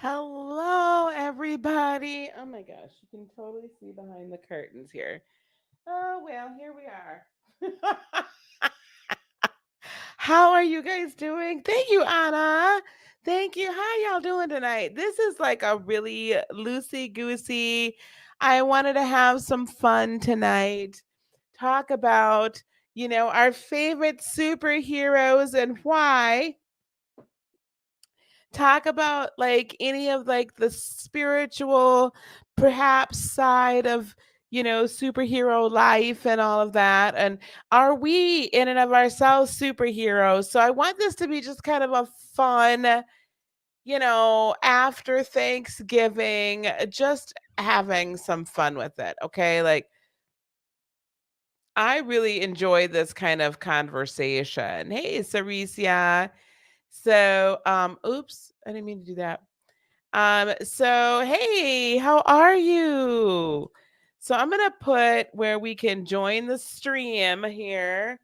Hello, everybody. Oh my gosh, you can totally see behind the curtains here. Oh, well, here we are. How are you guys doing? Thank you, Anna. Thank you. How y'all doing tonight? This is like a really loosey goosey. I wanted to have some fun tonight. Talk about, our favorite superheroes and why. Talk about like any of like the spiritual perhaps side of superhero life and all of that, and are we in and of ourselves superheroes? So I want this to be just kind of a fun, after Thanksgiving, just having some fun with it. Okay, like I really enjoy this kind of conversation. Hey, Caricia. So oops, I didn't mean to do that. So hey, how are you? So I'm gonna put where we can join the stream here.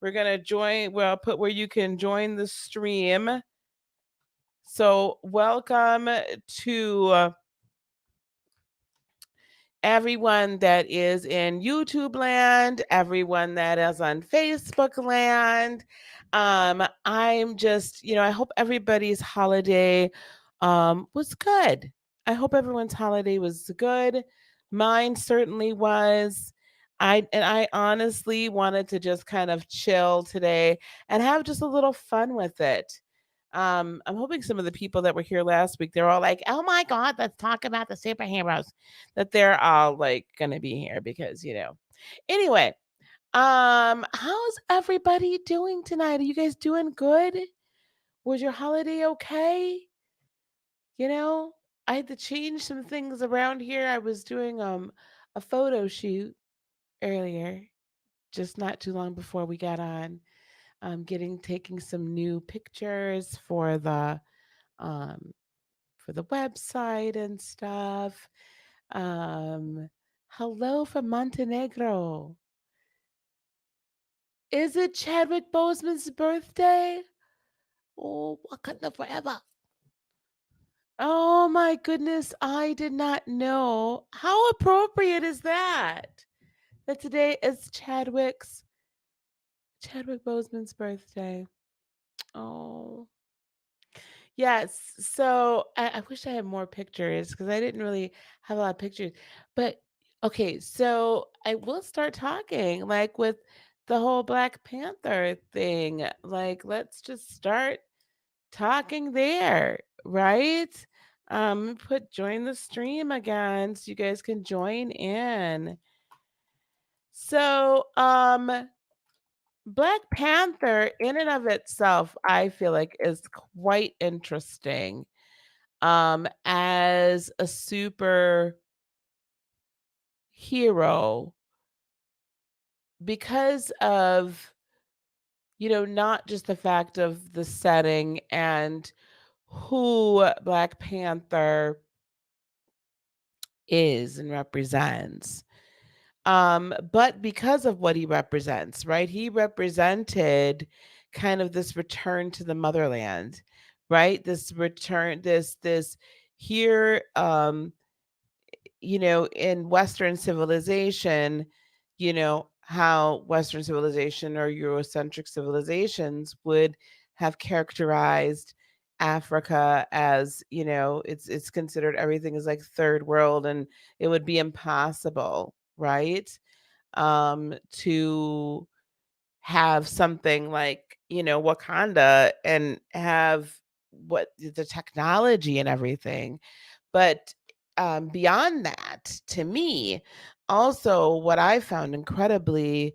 We're gonna join, well, I'll put where you can join the stream. So welcome to everyone that is in YouTube land, everyone that is on Facebook land. I'm just, I hope everybody's holiday was good. I hope everyone's holiday was good. Mine certainly was. I honestly wanted to just kind of chill today and have just a little fun with it. I'm hoping some of the people that were here last week, they're all like, "Oh my God, let's talk about the superheroes." That they're all like gonna be here because Anyway, how's everybody doing tonight? Are you guys doing good? Was your holiday okay? You know, I had to change some things around here. I was doing a photo shoot earlier, just not too long before we got on. Getting taking some new pictures um for the website and stuff. Um, Hello from Montenegro. Is it Chadwick Boseman's birthday? Oh, Wakanda forever. Oh my goodness, I did not know. How appropriate is that? That today is Chadwick Boseman's birthday. Oh. Yes. So I wish I had more pictures because I didn't really have a lot of pictures. But okay, so I will start talking like with the whole Black Panther thing. Like, let's just start talking there, right? Put join the stream again so you guys can join in. So, Black Panther in and of itself, I feel like is quite interesting as a superhero because of not just the fact of the setting and who Black Panther is and represents, but because of what he represents, right? He represented kind of this return to the motherland, right? This return, this here, in Western civilization, how Western civilization or Eurocentric civilizations would have characterized Africa as, it's considered everything is like third world and it would be impossible, right? To have something like, Wakanda and have what the technology and everything. But beyond that, to me, also what I found incredibly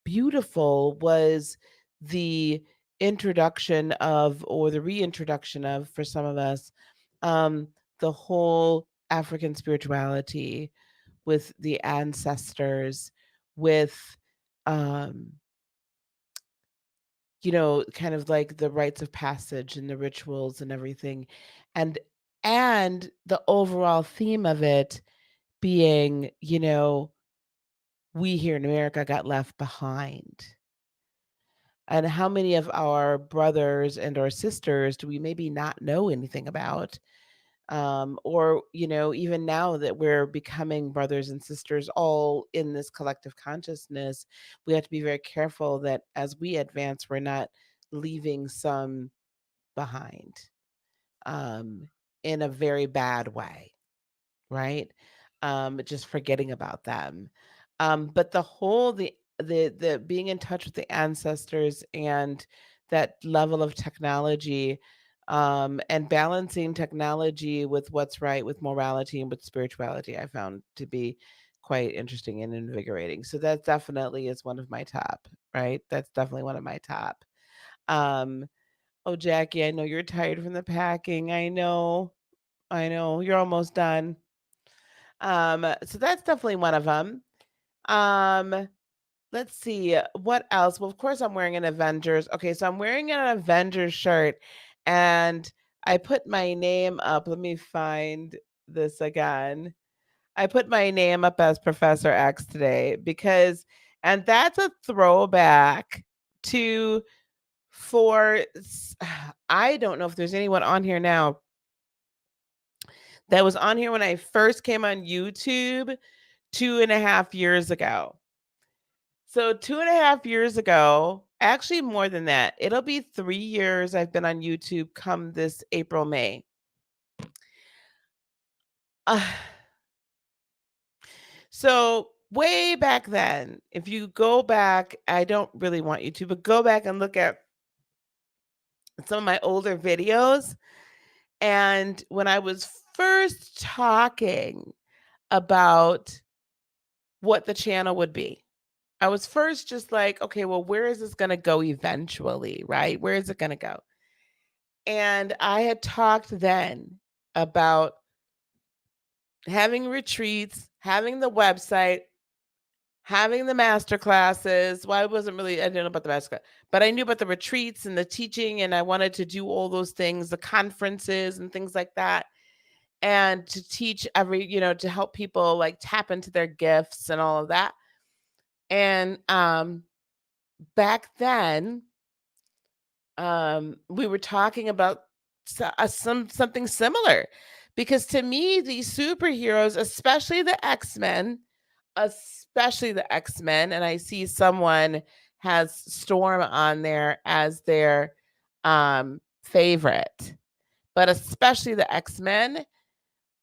beautiful was the introduction of, or the reintroduction of, for some of us, um, the whole African spirituality with the ancestors, with um, kind of like the rites of passage and the rituals and everything. And the overall theme of it being, we here in America got left behind. And how many of our brothers and our sisters do we maybe not know anything about? Or, even now that we're becoming brothers and sisters all in this collective consciousness, we have to be very careful that as we advance, we're not leaving some behind um, in a very bad way, right? Just forgetting about them. But the being in touch with the ancestors and that level of technology, and balancing technology with what's right, with morality and with spirituality, I found to be quite interesting and invigorating. So that definitely is one of my top, right? That's definitely one of my top. Um, oh, Jackie, I know you're tired from the packing. I know, you're almost done. So that's definitely one of them. Um, let's see, what else? Well, of course, I'm wearing an Avengers. Okay, so I'm wearing an Avengers shirt, and I put my name up. Let me find this again. I put my name up as Professor X today because, and that's a throwback to for. I don't know if there's anyone on here now that was on here when I first came on YouTube 2.5 years ago. So 2.5 years ago, actually more than that, it'll be 3 years I've been on YouTube come this April, May. Uh, so way back then, if you go back, I don't really want you to, but go back and look at some of my older videos. And when I was first talking about what the channel would be, I was first just like, okay, well, where is this going to go eventually, right? Where is it going to go? And I had talked then about having retreats, having the website, having the master classes. Well, I didn't know about the master class, but I knew about the retreats and the teaching, and I wanted to do all those things, the conferences and things like that. And to teach to help people like tap into their gifts and all of that. And back then, we were talking about something similar, because to me, these superheroes, especially the X-Men, and I see someone has Storm on there as their favorite, but especially the X-Men,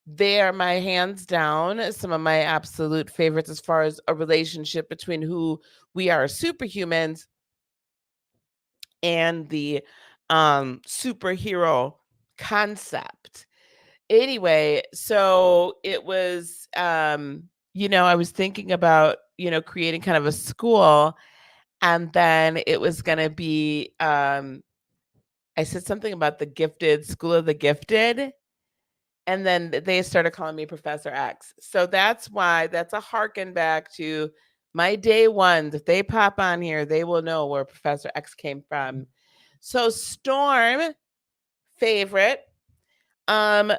they are my hands down some of my absolute favorites as far as a relationship between who we are, superhumans, and the superhero concept. Anyway, so it was I was thinking about, creating kind of a school, and then it was going to be I said something about the gifted, school of the gifted, and then they started calling me Professor X. So that's a harken back to my day ones. If they pop on here, they will know where Professor X came from. So Storm, favorite. And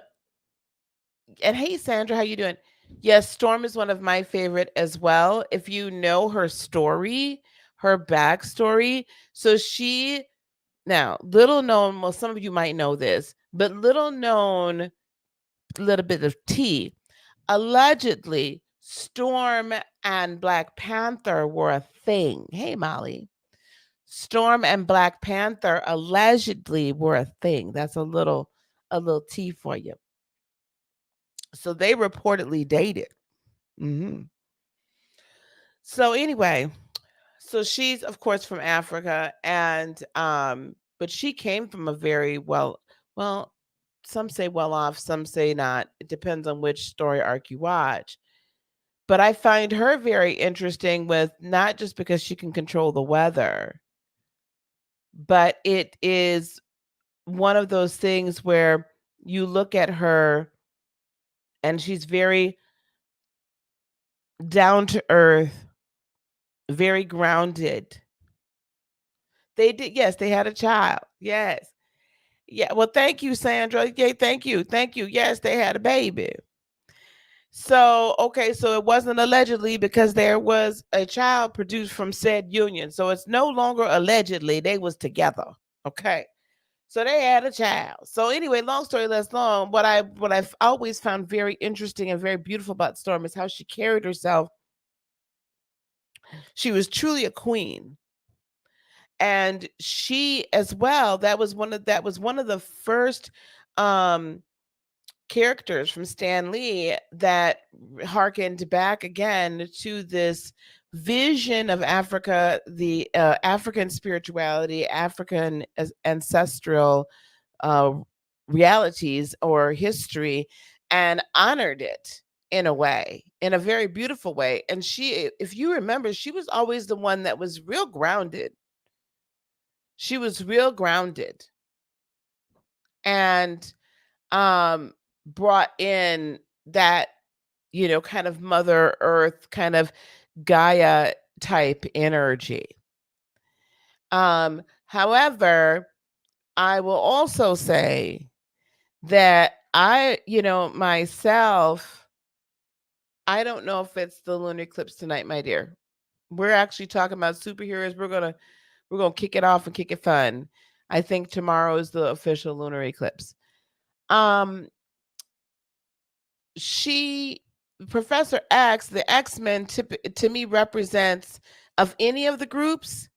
hey, Sandra, how you doing? Yes, Storm is one of my favorite as well. If you know her story, her backstory. So now, little known, well, some of you might know this, but little known, little bit of tea. Allegedly, Storm and Black Panther were a thing. Hey, Molly. Storm and Black Panther allegedly were a thing. That's a little tea for you. So they reportedly dated. Mm-hmm. So anyway, so she's of course from Africa, and but she came from a very well, some say well off, some say not. It depends on which story arc you watch. But I find her very interesting, with not just because she can control the weather, but it is one of those things where you look at her and she's very down to earth, very grounded. They did, yes, they had a child. Yes. Yeah. Well, thank you, Sandra. Yeah, thank you. Thank you. Yes, they had a baby. So, okay, so it wasn't allegedly because there was a child produced from said union. So it's no longer allegedly, they was together. Okay. So they had a child. So anyway, long story less long, what I've always found very interesting and very beautiful about Storm is how she carried herself. She was truly a queen. And she as well, that was one of the first um characters from Stan Lee that harkened back again to this vision of Africa, the African spirituality, African ancestral uh, realities or history, and honored it in a way, in a very beautiful way. And she, if you remember, she was always the one that was real grounded. She was real grounded and brought in that, kind of Mother Earth, kind of Gaia type energy. However, I will also say that myself, I don't know if it's the lunar eclipse tonight, my dear. We're actually talking about superheroes. We're gonna kick it off and kick it fun. I think tomorrow is the official lunar eclipse. Um, she Professor X, the X-Men to me represents, of any of the groups,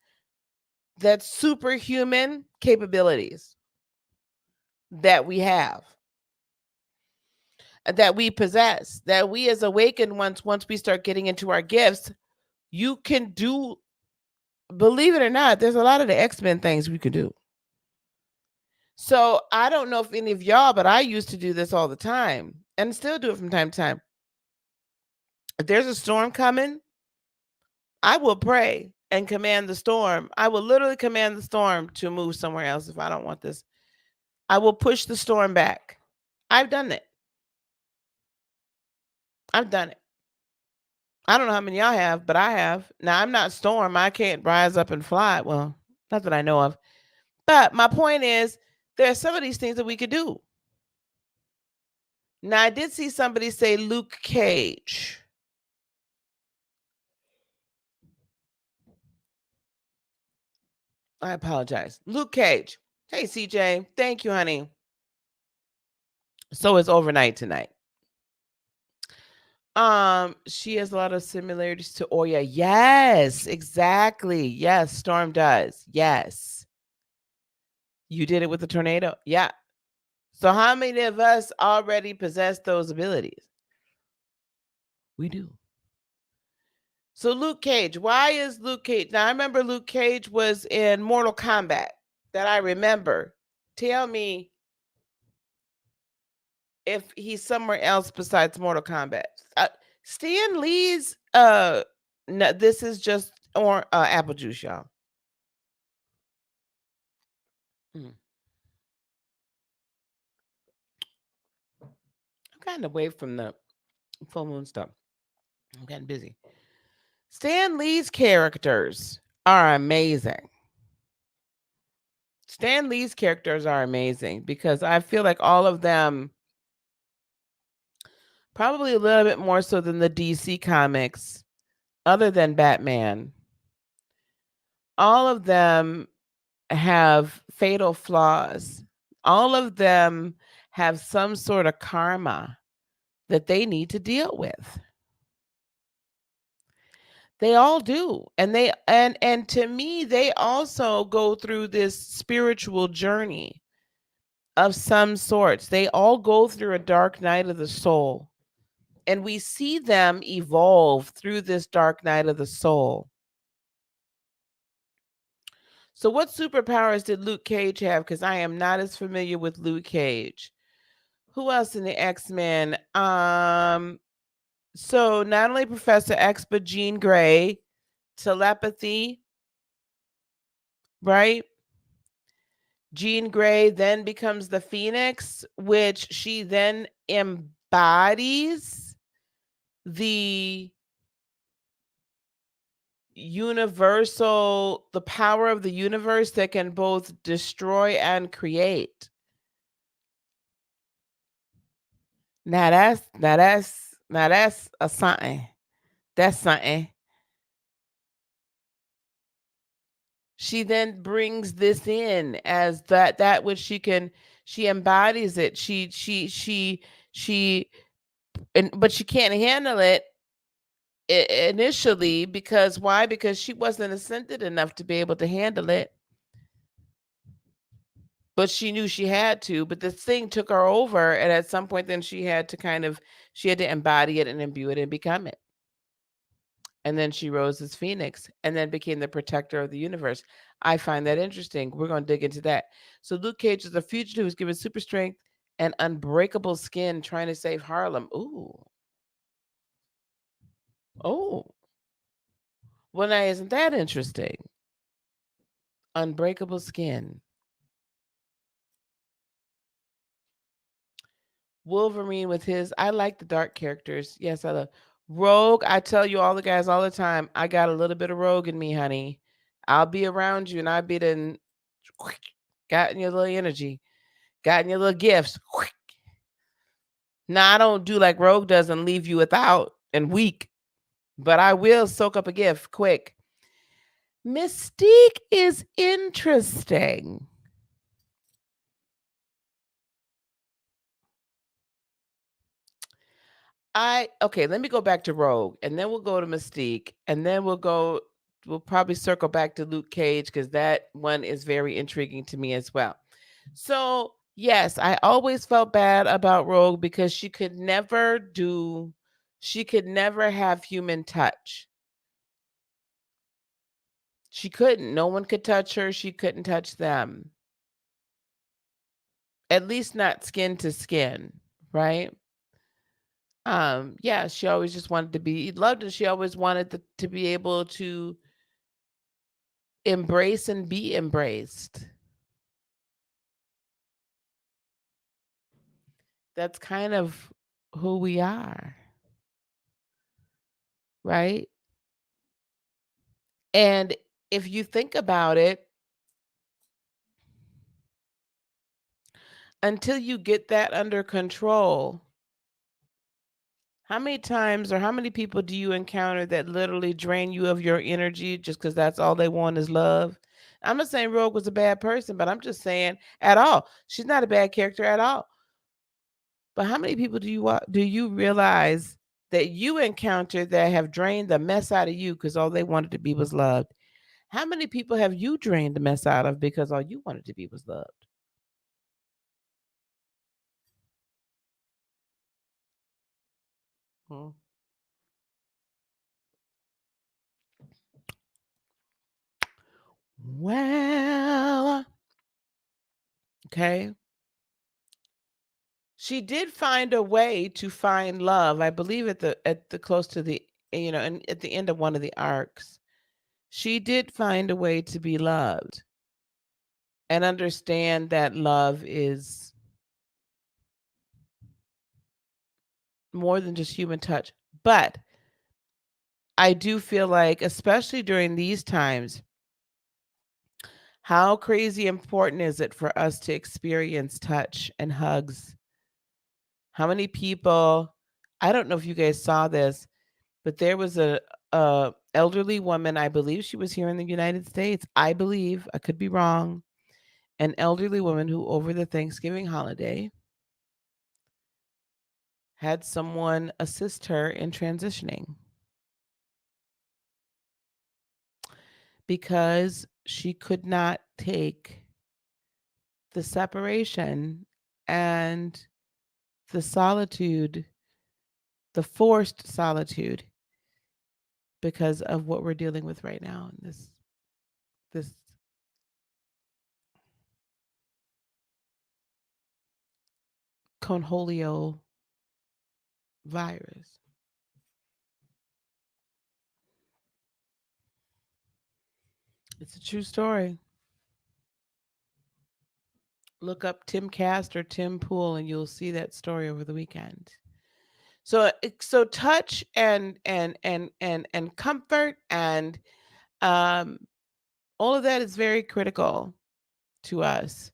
that superhuman capabilities that we have, that we possess, that we as awakened ones, once we start getting into our gifts, you can do, believe it or not, there's a lot of the X-Men things we could do. So I don't know if any of y'all, but I used to do this all the time and still do it from time to time. If there's a storm coming, I will pray and command the storm. I will literally command the storm to move somewhere else if I don't want this. I will push the storm back. I've done it. I've done it. I don't know how many y'all have, but I have. Now, I'm not storm. I can't rise up and fly. Well, not that I know of. But my point is, there are some of these things that we could do. Now, I did see somebody say Luke Cage. I apologize. Luke Cage. Hey, CJ. Thank you, honey. So it's overnight tonight. She has a lot of similarities to Oya. Yes, exactly. Yes, Storm does. Yes. You did it with the tornado. Yeah. So how many of us already possess those abilities? We do. So Luke Cage, why is Luke Cage? Now I remember Luke Cage was in Mortal Kombat. That I remember. Tell me if he's somewhere else besides Mortal Kombat. Stan Lee's no, this is just or apple juice, y'all. Mm. I'm kind of away from the full moon stuff. I'm getting busy. Stan Lee's characters are amazing. Stan Lee's characters are amazing because I feel like all of them, probably a little bit more so than the DC comics, other than Batman, all of them have fatal flaws. All of them have some sort of karma that they need to deal with. They all do. And to me, they also go through this spiritual journey of some sorts. They all go through a dark night of the soul. And we see them evolve through this dark night of the soul. So what superpowers did Luke Cage have? Because I am not as familiar with Luke Cage. Who else in the X-Men? So not only Professor X, but Jean Grey, telepathy, right? Jean Grey then becomes the Phoenix, which she then embodies the the power of the universe that can both destroy and create. Now that's Now that's a something. That's something. She then brings this in as that which she embodies it. She and but she can't handle it initially because why? Because she wasn't ascended enough to be able to handle it. But she knew she had to, but this thing took her over, and at some point then she had to embody it and imbue it and become it. And then she rose as Phoenix and then became the protector of the universe. I find that interesting. We're going to dig into that. So Luke Cage is a fugitive who's given super strength and unbreakable skin trying to save Harlem. Ooh. Oh. Well, now isn't that interesting? Unbreakable skin. Wolverine with his I like the dark characters. Yes, I love Rogue. I tell you all the guys all the time, I got a little bit of Rogue in me, honey. I'll be around you and I'll be then gotten your little energy, gotten your little gifts. Now I don't do like Rogue does and leave you without and weak, but I will soak up a gift quick. Mystique is interesting. Okay, let me go back to Rogue and then we'll go to Mystique and then we'll probably circle back to Luke Cage because that one is very intriguing to me as well. So, yes, I always felt bad about Rogue because she could never have human touch. She couldn't. No one could touch her. She couldn't touch them. At least not skin to skin, right? Yeah, she always just wanted to be loved and she always wanted to be able to embrace and be embraced. That's kind of who we are, right? And if you think about it, until you get that under control, how many times or how many people do you encounter that literally drain you of your energy just because that's all they want is love? I'm not saying Rogue was a bad person, but I'm just saying at all. She's not a bad character at all. But how many people do you realize that you encountered that have drained the mess out of you because all they wanted to be was loved? How many people have you drained the mess out of because all you wanted to be was loved? Hmm. Well, okay. She did find a way to find love, I believe at the close to the and at the end of one of the arcs. She did find a way to be loved and understand that love is more than just human touch. But I do feel like, especially during these times, how crazy important is it for us to experience touch and hugs? How many people, I don't know if you guys saw this, but there was a elderly woman, I believe she was here in the United States. I believe, I could be wrong, an elderly woman who over the Thanksgiving holiday had someone assist her in transitioning because she could not take the separation and the solitude, the forced solitude because of what we're dealing with right now in this conholio virus. It's a true story. Look up Tim Cast or Tim Pool and you'll see that story over the weekend. So touch and comfort and um all of that is very critical to us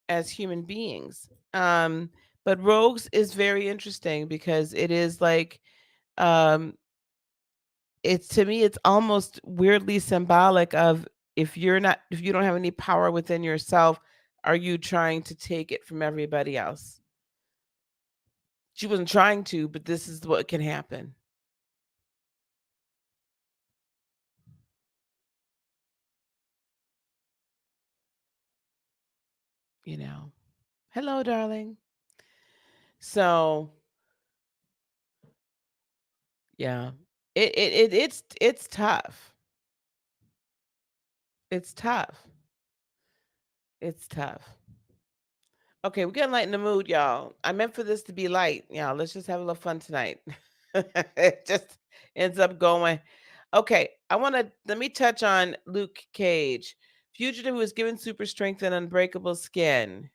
as human beings. But Rogues is very interesting because it is like um it's, to me, it's almost weirdly symbolic of, if you don't have any power within yourself, are you trying to take it from everybody else? She wasn't trying to, but this is what can happen, you know. Hello, darling. So, yeah. It's tough. It's tough. It's tough. Okay, we're getting light in the mood, y'all. I meant for this to be light, y'all. Let's just have a little fun tonight. It just ends up going. Okay, let me touch on Luke Cage. Fugitive who was given super strength and unbreakable skin.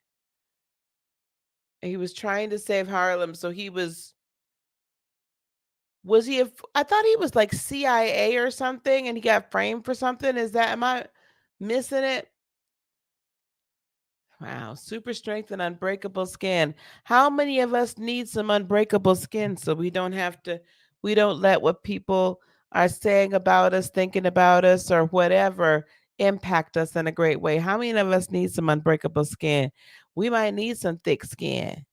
He was trying to save Harlem, so was he I thought he was like CIA or something and he got framed for something. Am I missing it? Wow, super strength and unbreakable skin. How many of us need some unbreakable skin so we don't let what people are saying about us, thinking about us, or whatever impact us in a great way? How many of us need some unbreakable skin? We might need some thick skin.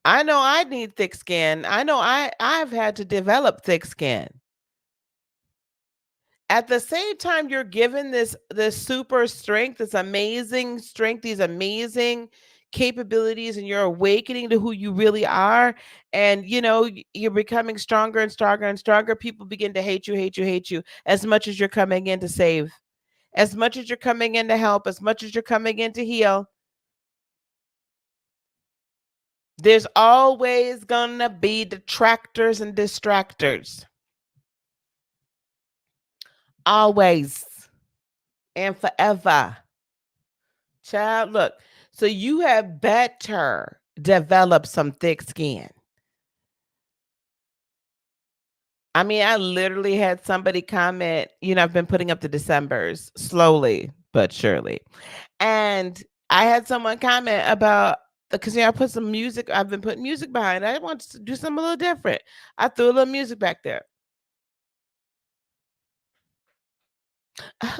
I know I need thick skin. I know I've had to develop thick skin. At the same time, you're given this super strength, this amazing strength, these amazing capabilities, and you're awakening to who you really are. And you're becoming stronger and stronger and stronger. People begin to hate you, hate you, hate you, as much as you're coming in to save, as much as you're coming in to help, as much as you're coming in to heal. There's always gonna be detractors and distractors. Always and forever. Child, look. So you have better develop some thick skin. I mean, I literally had somebody comment, I've been putting up the Decembers slowly but surely. And I had someone comment about, because I put some music, I've been putting music behind. I wanted to do something a little different. I threw a little music back there.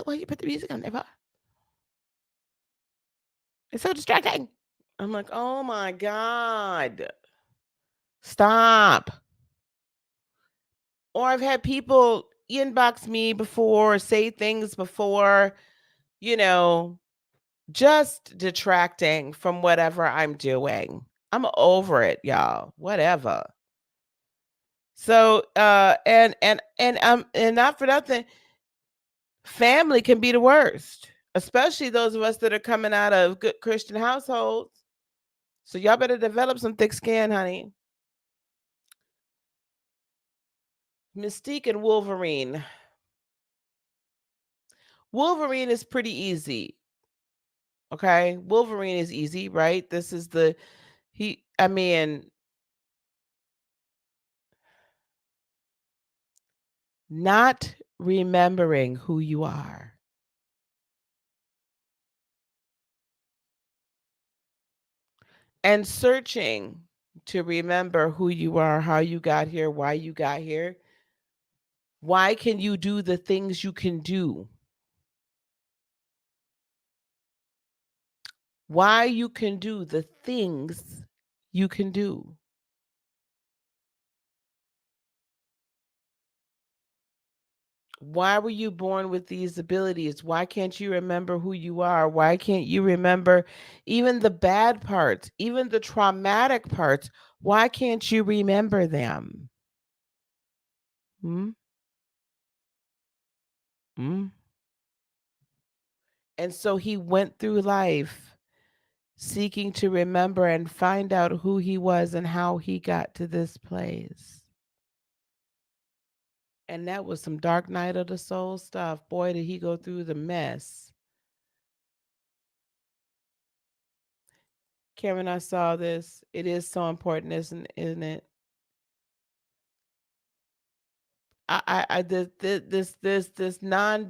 Why you put the music on there for? It's so distracting. I'm like, oh my God. Stop. Or I've had people inbox me before, say things before, you know, just detracting from whatever I'm doing. I'm over it, y'all. Whatever. So, and not for nothing, family can be the worst, especially those of us that are coming out of good Christian households. So y'all better develop some thick skin, honey. Mystique and Wolverine. Wolverine is pretty easy. Okay. Wolverine is easy, right? This is the, I mean, not remembering who you are. And searching to remember who you are, how you got here, why you got here. Why can you do the things you can do? Why you can do the things you can do. Why were you born with these abilities? Why can't you remember who you are? Why can't you remember even the bad parts, even the traumatic parts? Why can't you remember them? Hmm? Hmm? And so he went through life seeking to remember and find out who he was and how he got to this place. And that was some dark night of the soul stuff. Boy, did he go through the mess. Karen, I saw this. It is so important, isn't it? This not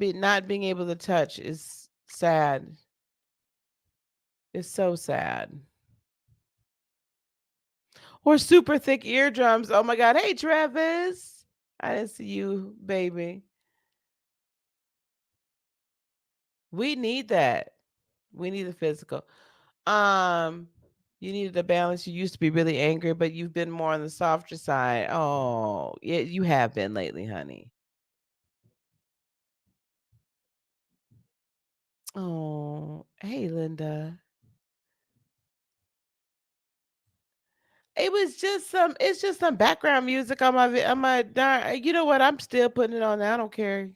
being able to touch is sad. It's so sad. Or super thick eardrums. Oh my God. Hey, Travis. I didn't see you, baby. We need that. We need the physical. Um, you needed a balance. You used to be really angry, but you've been more on the softer side. Oh, yeah, you have been lately, honey. Oh, hey, Linda. It's just some background music on my darn. You know what? I'm still putting it on there. I don't care,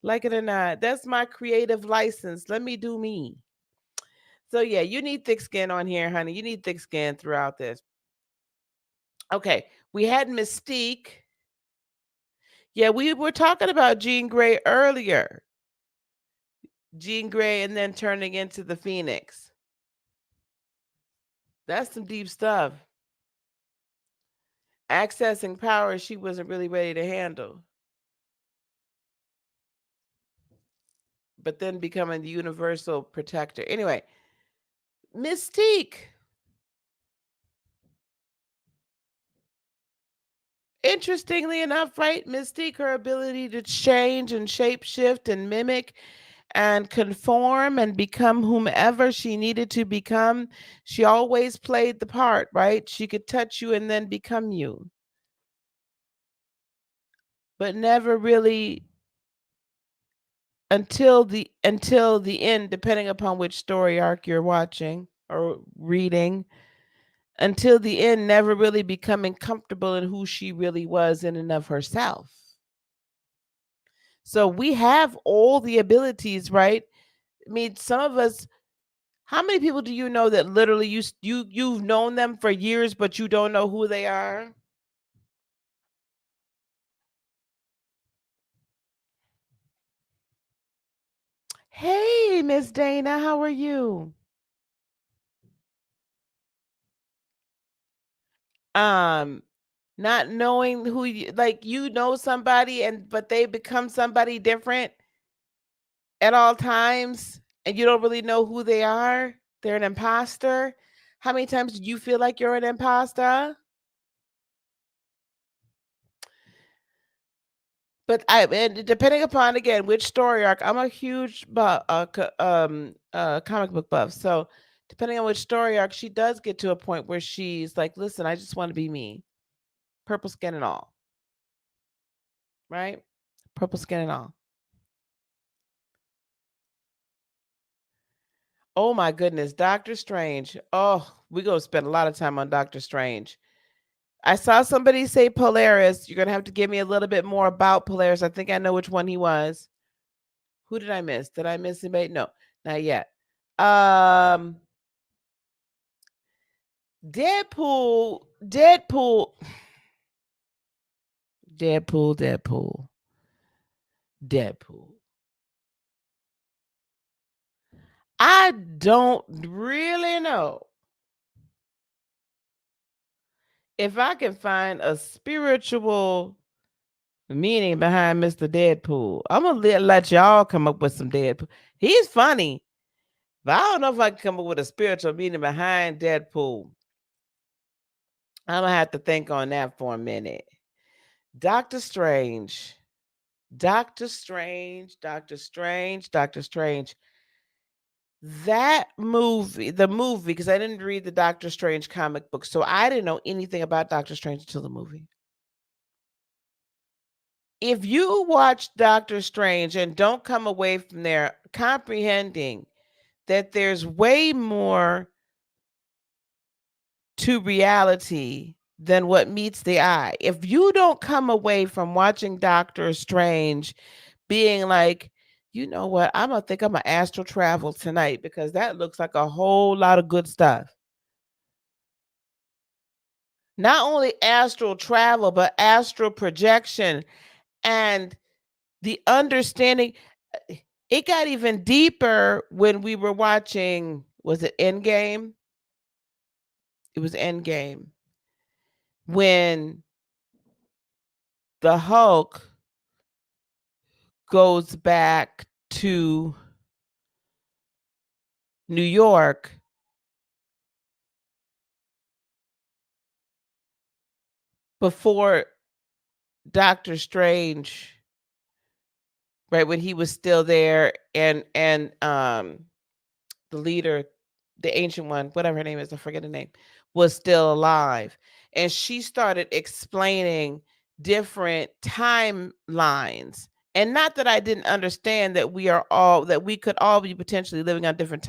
like it or not. That's my creative license. Let me do me. So yeah, you need thick skin on here, honey. You need thick skin throughout this. Okay, we had Mystique. Yeah, we were talking about Jean Grey earlier. Jean Grey and then turning into the Phoenix. That's some deep stuff. Accessing power she wasn't really ready to handle. But then becoming the universal protector. Anyway, Mystique. Interestingly enough, right? Mystique, her ability to change and shapeshift and mimic and conform and become whomever she needed to become. She always played the part, right? She could touch you and then become you, but never really until the end, depending upon which story arc you're watching or reading, until the end, never really becoming comfortable in who she really was in and of herself. So we have all the abilities, right? I mean, some of us, how many people do you know that literally you've known them for years but you don't know who they are? Hey, Miss Dana, how are you? Um Not knowing who you, like, you know somebody and but they become somebody different at all times and you don't really know who they are. They're an imposter. How many times do you feel like you're an imposter? But I and depending upon again which story arc, I'm a huge comic book buff. So depending on which story arc, she does get to a point where she's like, "Listen, I just want to be me, purple skin and all, right? Purple skin and all." Oh my goodness, Doctor Strange. Oh, we're gonna spend a lot of time on Doctor Strange. I saw somebody say Polaris. You're gonna have to give me a little bit more about Polaris. I think I know which one he was. Who did I miss? Did I miss anybody? No, not yet. Um, Deadpool, Deadpool, Deadpool. I don't really know if I can find a spiritual meaning behind Mr. Deadpool. I'm gonna let y'all come up with some Deadpool. He's funny, but I don't know if I can come up with a spiritual meaning behind Deadpool. I'm gonna have to think on that for a minute. Doctor Strange. Doctor Strange, Doctor Strange, Doctor Strange. That movie, the movie, because I didn't read the Doctor Strange comic book, so I didn't know anything about Doctor Strange until the movie. If you watch Doctor Strange and don't come away from there comprehending that there's way more to reality than what meets the eye, if you don't come away from watching Doctor Strange being like, you know what, I'm gonna think I'm gonna astral travel tonight because that looks like a whole lot of good stuff. Not only astral travel, but astral projection and the understanding. It got even deeper when we were watching, was it Endgame? It was Endgame. When the Hulk goes back to New York before Doctor Strange, right, when he was still there, and the leader, the ancient one, whatever her name is, I forget the name, was still alive. And she started explaining different timelines. And not that I didn't understand that we could all be potentially living on different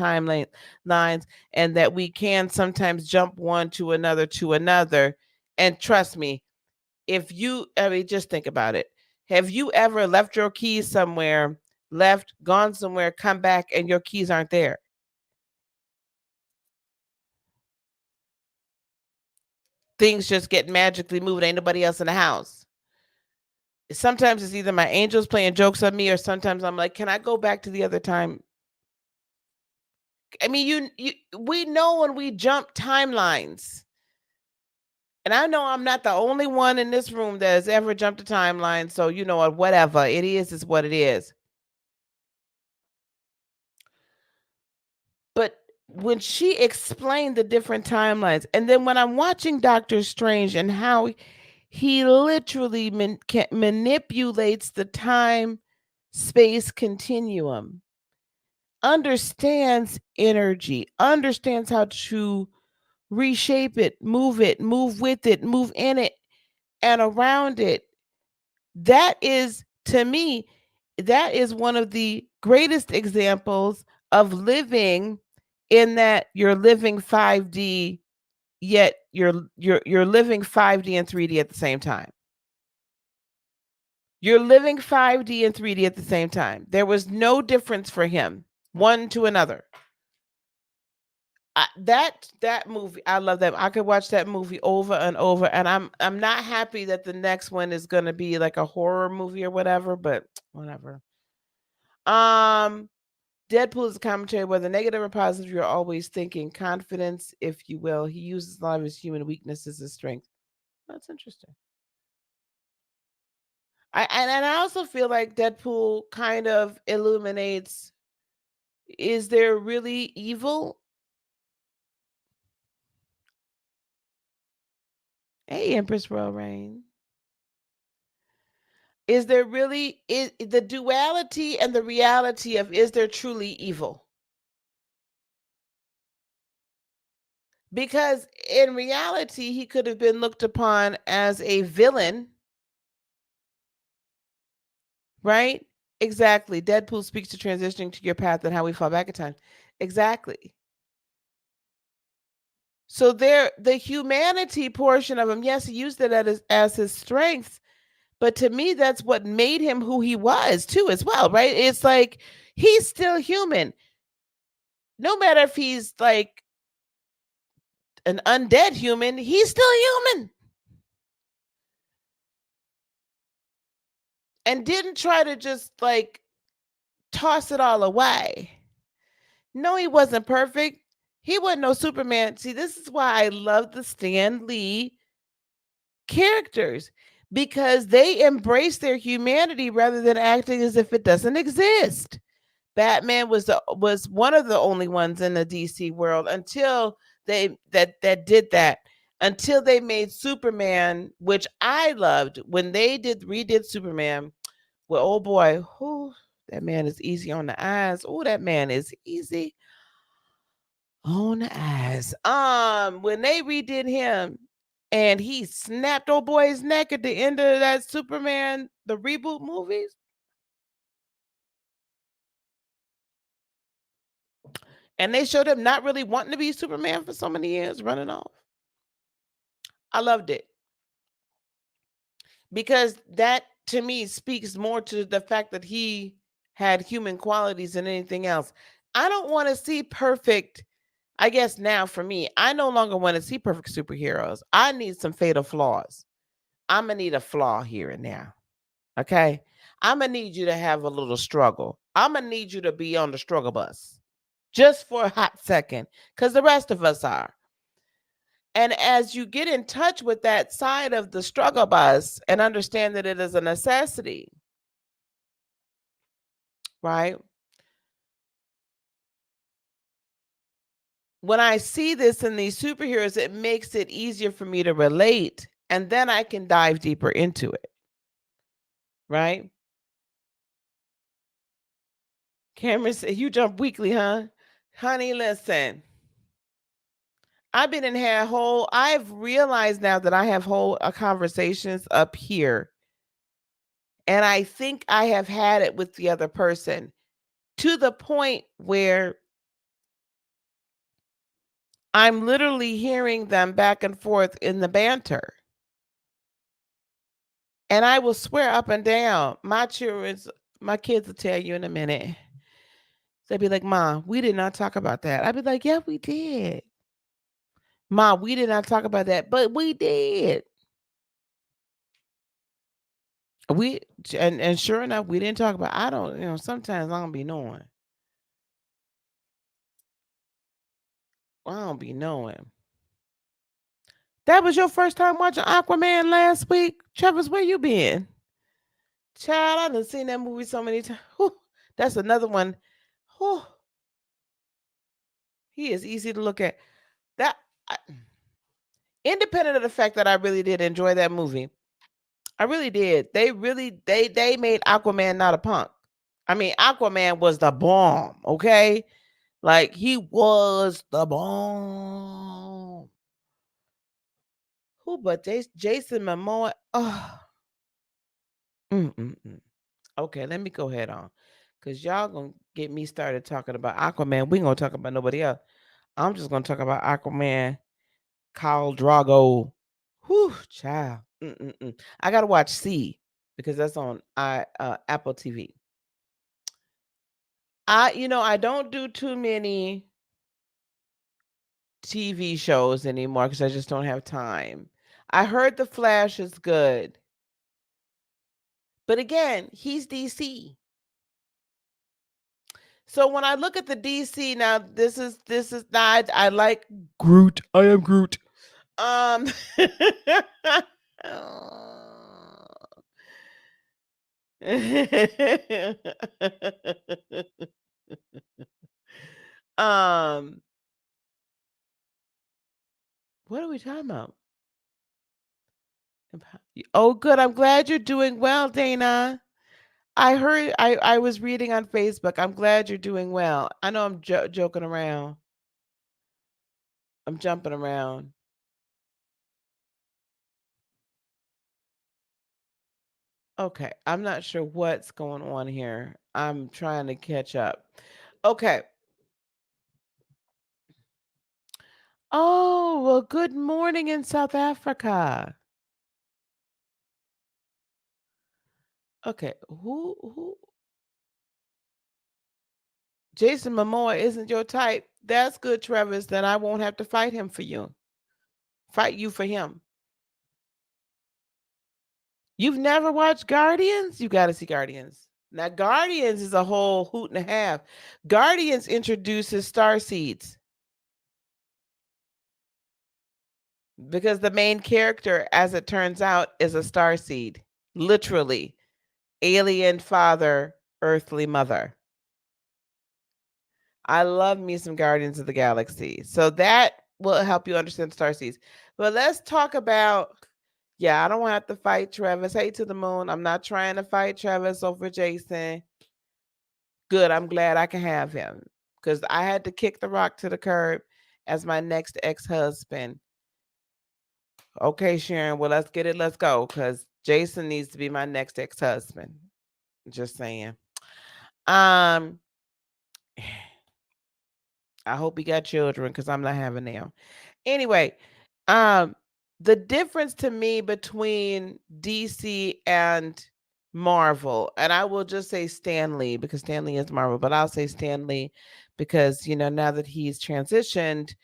lines, and that we can sometimes jump one to another to another. And trust me, I mean, just think about it. Have you ever left your keys somewhere, gone somewhere, come back, and your keys aren't there? Things just get magically moved. Ain't nobody else in the house. Sometimes it's either my angels playing jokes on me, or sometimes I'm like, can I go back to the other time? I mean, we know when we jump timelines. And I know I'm not the only one in this room that has ever jumped a timeline. So, you know what, whatever it is what it is. But when she explained the different timelines, and then when I'm watching Doctor Strange and how he literally manipulates the time space continuum, understands energy, understands how to reshape it, move with it, move in it and around it. That is, to me, that is one of the greatest examples of living, in that you're living 5D, yet you're living 5D and 3D at the same time. You're living 5D and 3D at the same time. There was no difference for him, one to another. That movie, I love that. I could watch that movie over and over, and I'm not happy that the next one is going to be like a horror movie or whatever, but whatever. Um Deadpool is a commentary, whether negative or positive, you're always thinking confidence, if you will. He uses a lot of his human weaknesses as strength. That's interesting. I also feel like Deadpool kind of illuminates, is there really evil? Hey, Empress Royal Reign. Is there really is the duality and the reality of, is there truly evil? Because in reality, he could have been looked upon as a villain, right? Exactly. Deadpool speaks to transitioning to your path and how we fall back at times. Exactly. So the humanity portion of him, yes, he used it as his strengths, but to me, that's what made him who he was too, as well, right? It's like he's still human, no matter if he's like an undead human, he's still human, and didn't try to just like toss it all away. No, he wasn't perfect. He wasn't no Superman. See, this is why I love the Stan Lee characters, because they embrace their humanity rather than acting as if it doesn't exist. Batman was one of the only ones in the DC world until that did that. Until they made Superman, which I loved when they redid Superman. Well, oh boy, who that man is easy on the eyes. Oh, that man is easy on the eyes. When they redid him and he snapped old boy's neck at the end of that Superman, the reboot movies, and they showed him not really wanting to be Superman for so many years, running off. I loved it, because that to me speaks more to the fact that he had human qualities than anything else. I don't want to see perfect. I guess now for me, I no longer want to see perfect superheroes. I need some fatal flaws. I'm gonna need a flaw here and there. Okay. I'm gonna need you to have a little struggle. I'm gonna need you to be on the struggle bus just for a hot second, because the rest of us are. And as you get in touch with that side of the struggle bus and understand that it is a necessity, right? When I see this in these superheroes, it makes it easier for me to relate and then I can dive deeper into it, right? Cameron said, "You jump weekly, huh?" Honey, listen. I've realized now that I have whole conversations up here, and I think I have had it with the other person to the point where I'm literally hearing them back and forth in the banter. And I will swear up and down, my kids will tell you in a minute. They'll be like, "Mom, we did not talk about that." I'd be like, "Yeah, we did. Mom, we did not talk about that, but we did. We and sure enough, we didn't talk about." I don't, sometimes I don't be knowing. I don't be knowing. That was your first time watching Aquaman last week? Travis, where you been? Child, I done seen that movie so many times. That's another one. Whew, he is easy to look at. That I, independent of the fact that I really did enjoy that movie. I really did. They made Aquaman not a punk. I mean, Aquaman was the bomb, okay? Like he was the bomb. Who but Jason Momoa? Oh. Okay, let me go ahead on. Cause y'all gonna get me started talking about Aquaman. We gonna talk about nobody else. I'm just gonna talk about Aquaman, Khal Drago. Whew, child. I gotta watch C because that's on Apple TV. I don't do too many TV shows anymore because I just don't have time. I heard The Flash is good. But again, he's DC. So when I look at the DC now, this is not. I like Groot. I am Groot. Um, um, what are we talking about? Oh, good. I'm glad you're doing well, Dana. I heard. I was reading on Facebook. I'm glad you're doing well. I know I'm joking around. I'm jumping around. Okay, I'm not sure what's going on here. I'm trying to catch up. Okay. Oh, well, good morning in South Africa. Okay, who Jason Momoa isn't your type. That's good, Travis. Then I won't have to fight him for you. Fight you for him. You've never watched Guardians? You got to see Guardians. Now, Guardians is a whole hoot and a half. Guardians introduces star seeds because the main character, as it turns out, is a star seed. Literally, alien father, earthly mother. I love me some Guardians of the Galaxy. So that will help you understand star seeds. But let's talk about. Yeah, I don't want to have to fight Travis. Hey to the moon. I'm not trying to fight Travis over Jason. Good. I'm glad I can have him because I had to kick the rock to the curb as my next ex-husband. Okay, Sharon. Well, let's get it. Let's go because Jason needs to be my next ex-husband. Just saying. Um, I hope he got children because I'm not having them. Anyway, um, the difference to me between DC and Marvel, and I will just say Stan Lee because Stan Lee is Marvel, but I'll say Stan Lee because now that he's transitioned,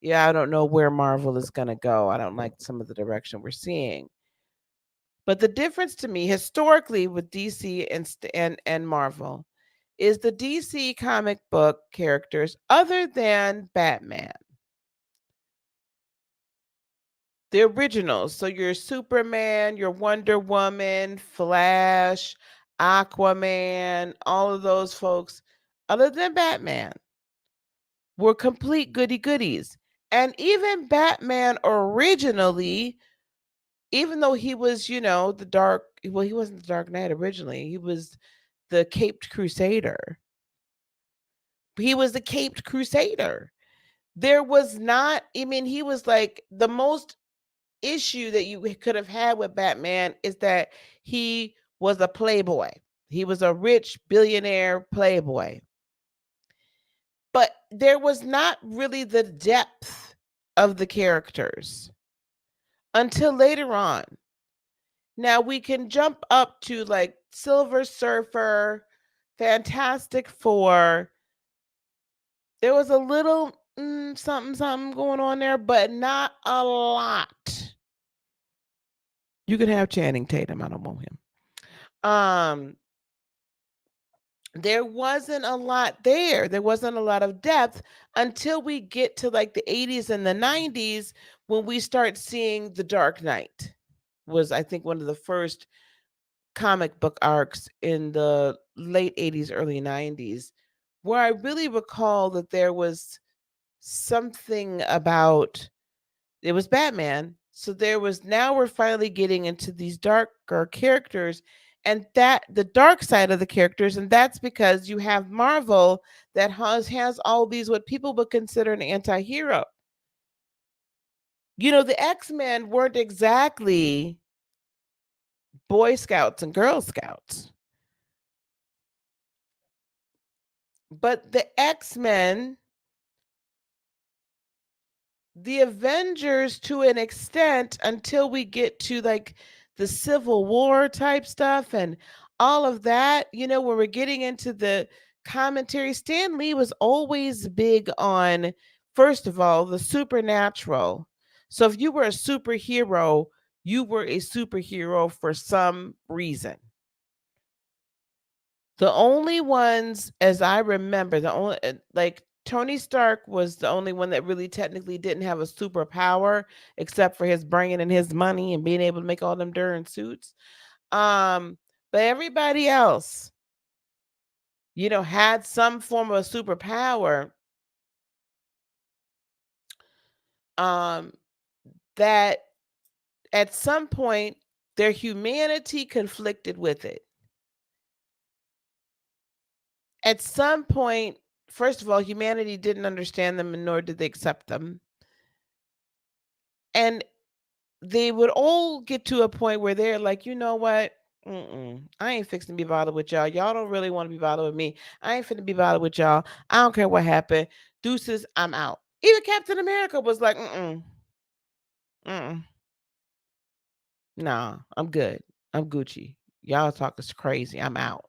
yeah, I don't know where Marvel is gonna go. I don't like some of the direction we're seeing. But the difference to me historically with DC and Marvel is the DC comic book characters other than Batman. The originals. So your Superman, your Wonder Woman, Flash, Aquaman, all of those folks, other than Batman, were complete goody goodies. And even Batman originally even though he was, the dark, well, he wasn't the Dark Knight originally. He was the Caped Crusader. He was the Caped Crusader. There was not, I mean, he was like the most issue that you could have had with Batman is that he was a playboy. He was a rich billionaire playboy. But there was not really the depth of the characters until later on. Now we can jump up to like Silver Surfer, Fantastic Four. There was a little something going on there, but not a lot. You can have Channing Tatum. I don't want him. There wasn't a lot there. There wasn't a lot of depth until we get to like the 80s and the 90s when we start seeing The Dark Knight. Was, I think, one of the first comic book arcs in the late 80s, early 90s, where I really recall that there was something about it was Batman. So there was, now we're finally getting into these darker characters and that the dark side of the characters, and that's because you have Marvel that has all these what people would consider an anti-hero. The X-Men weren't exactly Boy Scouts and Girl Scouts. But the X-Men, the Avengers to an extent, until we get to like the Civil War type stuff and all of that, when we're getting into the commentary, Stan Lee was always big on, first of all, the supernatural. So if you were a superhero, you were a superhero for some reason. The only ones, as I remember, the only like Tony Stark was the only one that really technically didn't have a superpower except for his brain and his money and being able to make all them darn suits. But everybody else, had some form of a superpower. That at some point their humanity conflicted with it. At some point, first of all, humanity didn't understand them and nor did they accept them. And they would all get to a point where they're like, you know what? I ain't fixing to be bothered with y'all. Y'all don't really want to be bothered with me. I ain't finna be bothered with y'all. I don't care what happened. Deuces, I'm out. Even Captain America was like, nah, I'm good. I'm Gucci. Y'all talk is crazy. I'm out.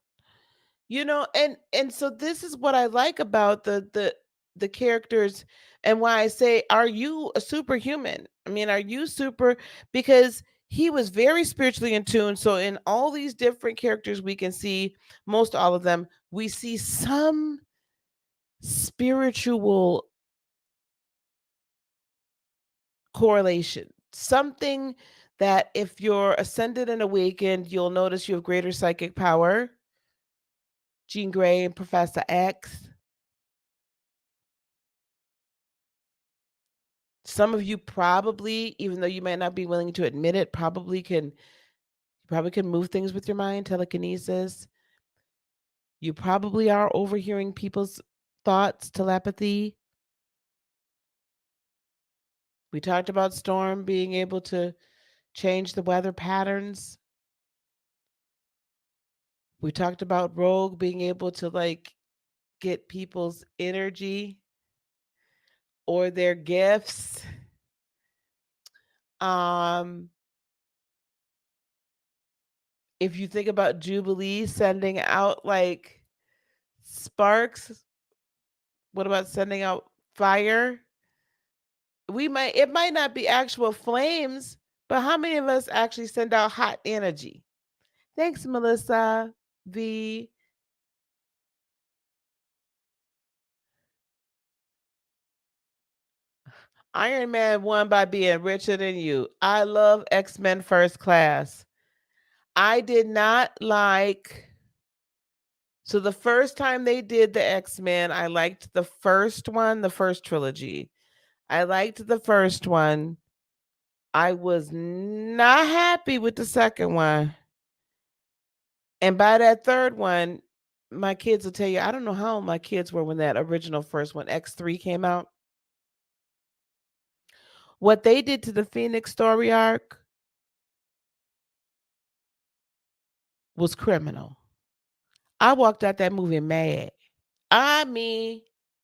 And so this is what I like about the characters, and why I say, are you a superhuman? I mean, are you super, because he was very spiritually in tune. So in all these different characters we can see, most all of them, we see some spiritual correlation, something that if you're ascended and awakened, you'll notice you have greater psychic power. Jean Grey and Professor X. Some of you probably, even though you might not be willing to admit it, probably can move things with your mind, telekinesis. You probably are overhearing people's thoughts, telepathy. We talked about Storm being able to change the weather patterns. We talked about Rogue being able to like get people's energy or their gifts. If you think about Jubilee sending out like sparks, what about sending out fire? It might not be actual flames, but how many of us actually send out hot energy? Thanks, Melissa V. Iron Man won by being richer than you. I love X-Men First Class. I did not like. So the first time they did the X-Men, I liked the first one, the first trilogy. I liked the first one. I was not happy with the second one. And by that third one, my kids will tell you, I don't know how old my kids were when that original first one, X3, came out. What they did to the Phoenix story arc was criminal. I walked out that movie mad. I mean,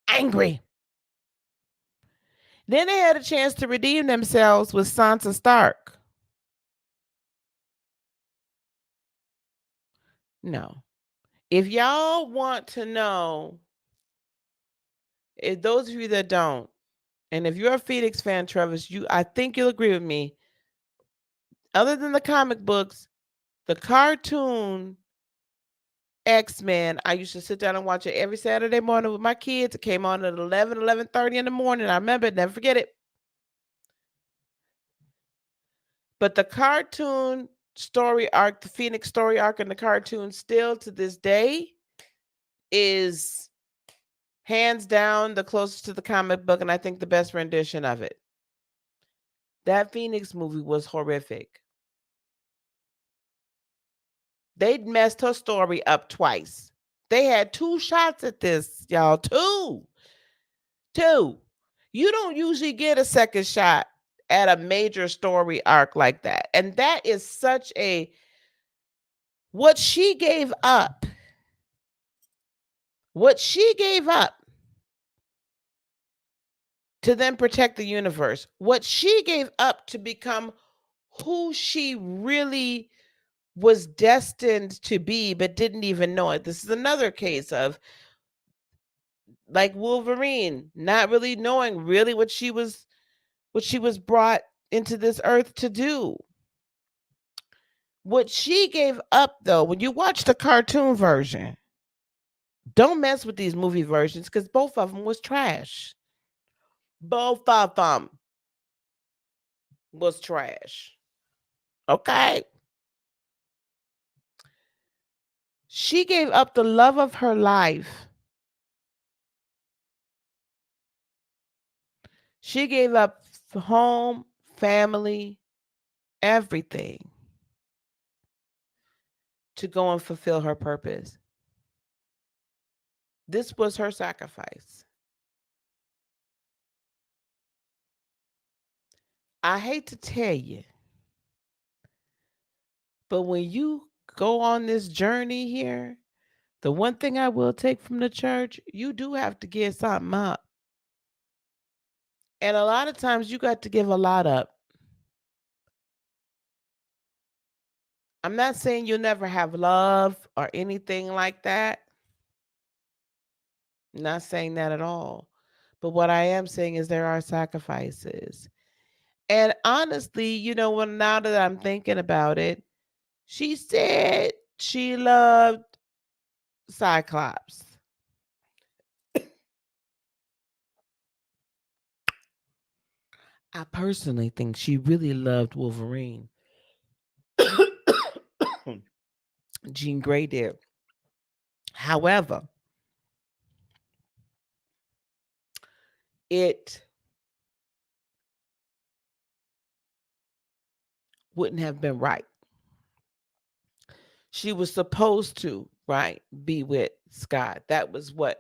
angry. Then they had a chance to redeem themselves with Sansa Stark. No. If y'all want to know, if those of you that don't, and if you're a Phoenix fan, Travis, I think you'll agree with me. Other than the comic books, the cartoon X-Men, I used to sit down and watch it every Saturday morning with my kids. It came on at 11:30 in the morning. I remember it, never forget it. But the cartoon story arc, the Phoenix story arc in the cartoon, still to this day is hands down the closest to the comic book, and I think the best rendition of it. That Phoenix movie was horrific. They'd messed her story up twice. They had 2 shots at this, y'all. 2. 2. You don't usually get a second shot at a major story arc like that. And that is such a what she gave up. What she gave up to then protect the universe. What she gave up to become who she really was destined to be but didn't even know it. This is another case of like Wolverine, not really knowing really what she was brought into this earth to do. What she gave up though, when you watch the cartoon version, don't mess with these movie versions because both of them was trash. Both of them was trash. Okay. She gave up the love of her life. She gave up home, family, everything to go and fulfill her purpose. This was her sacrifice. I hate to tell you, but when you go on this journey here, the one thing I will take from the church, you do have to give something up. And a lot of times you got to give a lot up. I'm not saying you'll never have love or anything like that. I'm not saying that at all. But what I am saying is there are sacrifices. And honestly, when now that I'm thinking about it, she said she loved Cyclops. I personally think she really loved Wolverine. Jean Grey did. However, it wouldn't have been right. She was supposed to, right, be with Scott. That was what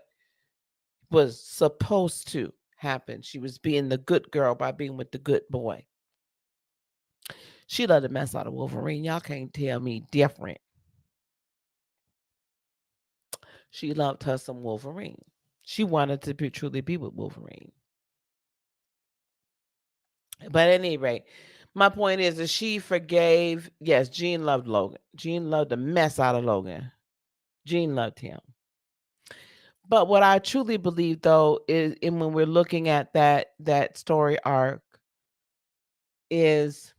was supposed to happen. She was being the good girl by being with the good boy. She loved the mess out of Wolverine. Y'all can't tell me different. She loved her some Wolverine. She wanted to truly be with Wolverine. But at any rate, my point is that she forgave. Yes, Jean loved Logan. Jean loved the mess out of Logan. Jean loved him. But what I truly believe, though, is, and when we're looking at that story arc, is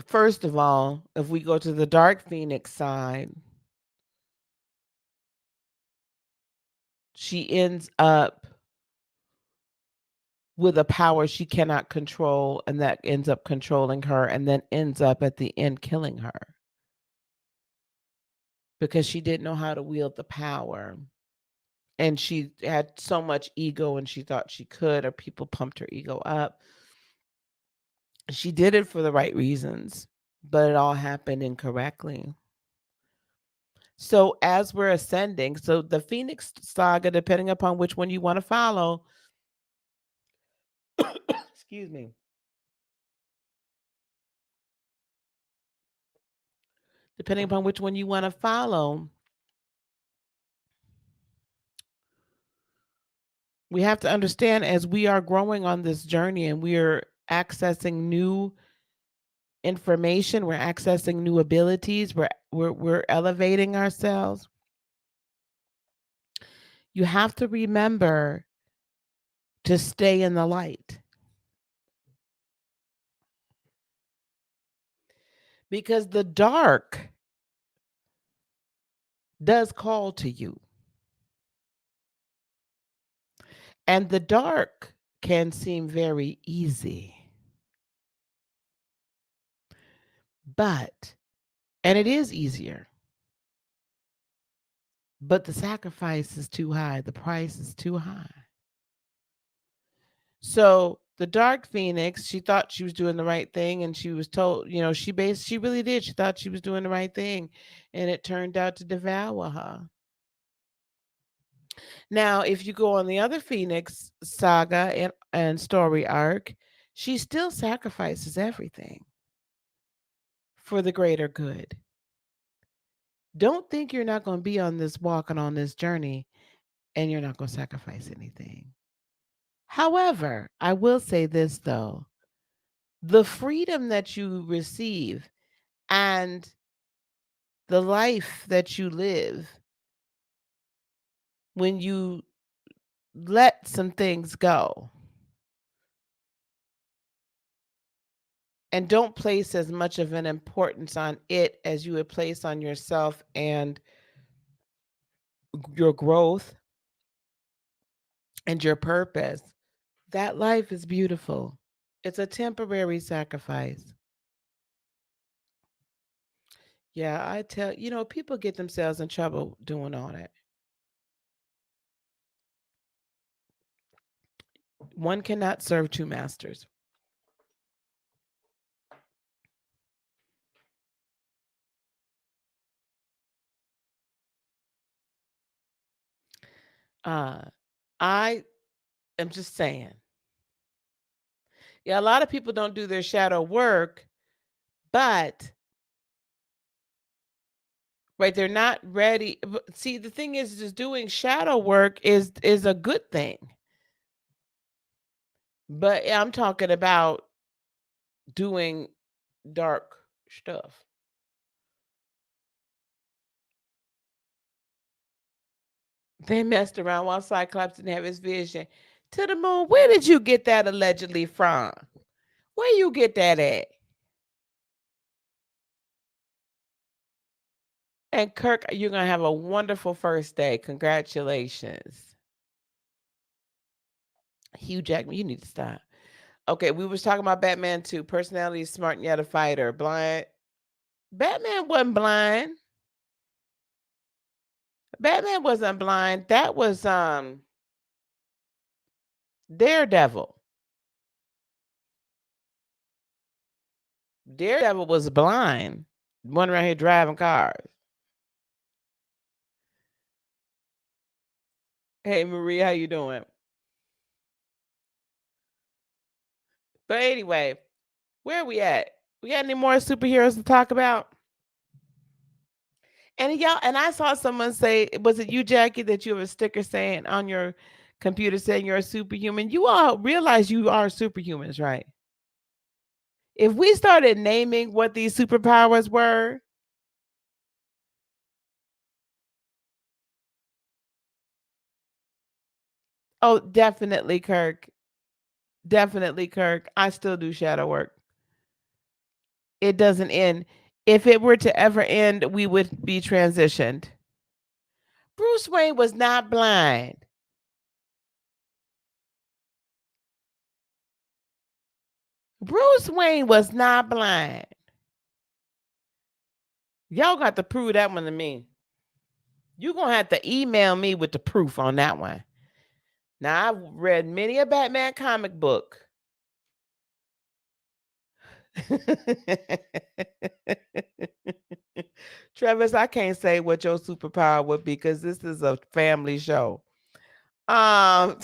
first of all, if we go to the Dark Phoenix side, she ends up with a power she cannot control, and that ends up controlling her, and then ends up at the end killing her because she didn't know how to wield the power. And she had so much ego and she thought she could, or people pumped her ego up. She did it for the right reasons, but it all happened incorrectly. So as we're ascending, so the Phoenix saga, depending upon which one you want to follow, excuse me, depending upon which one you want to follow, we have to understand as we are growing on this journey and we are accessing new information, we're accessing new abilities, we're elevating ourselves. You have to remember to stay in the light. Because the dark does call to you. And the dark can seem very easy. And it is easier. But the sacrifice is too high. The price is too high. So the Dark Phoenix, she thought she was doing the right thing, and she was told, she really did. She thought she was doing the right thing, and it turned out to devour her. Now, if you go on the other Phoenix saga and story arc, she still sacrifices everything for the greater good. Don't think you're not going to be on this walk and on this journey and you're not going to sacrifice anything. However, I will say this though, the freedom that you receive and the life that you live when you let some things go and don't place as much of an importance on it as you would place on yourself and your growth and your purpose, that life is beautiful. It's a temporary sacrifice. Yeah, I tell people get themselves in trouble doing all that. One cannot serve two masters. Uh, I am just saying. Yeah, a lot of people don't do their shadow work, but right, they're not ready. See, the thing is, just doing shadow work is a good thing. But I'm talking about doing dark stuff. They messed around while Cyclops didn't have his vision. To the moon, where did you get that allegedly from? Where you get that at? And Kirk, you're going to have a wonderful first day. Congratulations. Hugh Jackman, you need to stop. Okay, we was talking about Batman too. Personality is smart and yet a fighter. Blind. Batman wasn't blind. Batman wasn't blind. That was Daredevil. Daredevil was blind. One around here driving cars. Hey Marie, how you doing? But anyway, where are we at? We got any more superheroes to talk about? And y'all, and I saw someone say, was it you, Jackie, that you have a sticker saying on your computer saying you're a superhuman? You all realize you are superhumans, right? If we started naming what these superpowers were, oh, definitely, Kirk. Definitely, Kirk. I still do shadow work. It doesn't end. If it were to ever end, we would be transitioned. Bruce Wayne was not blind. Bruce Wayne was not blind. Y'all got to prove that one to me. You're going to have to email me with the proof on that one. Now, I've read many a Batman comic book. Travis, I can't say what your superpower would be because this is a family show. Um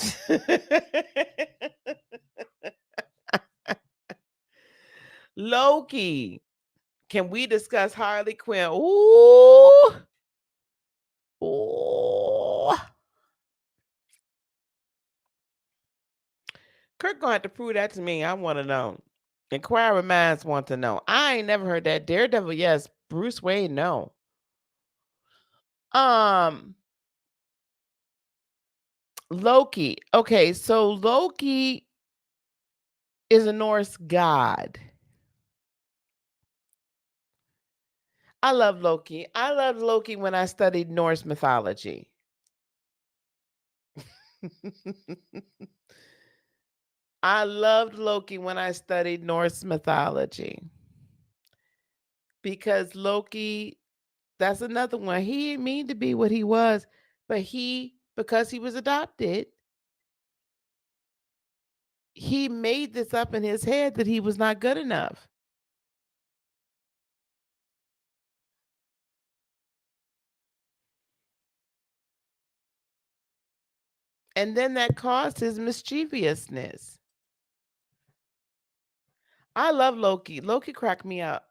Loki. Can we discuss Harley Quinn? Ooh. Ooh. Kirk gonna have to prove that to me. I want to know. Inquiring minds want to know. I ain't never heard that. Daredevil, yes. Bruce Wayne, no. Um, Loki. Okay, so Loki is a Norse god. I love Loki. I loved Loki when I studied Norse mythology. I loved Loki when I studied Norse mythology because Loki, that's another one. He didn't mean to be what he was, but because he was adopted, he made this up in his head that he was not good enough. And then that caused his mischievousness. I love Loki. Loki cracked me up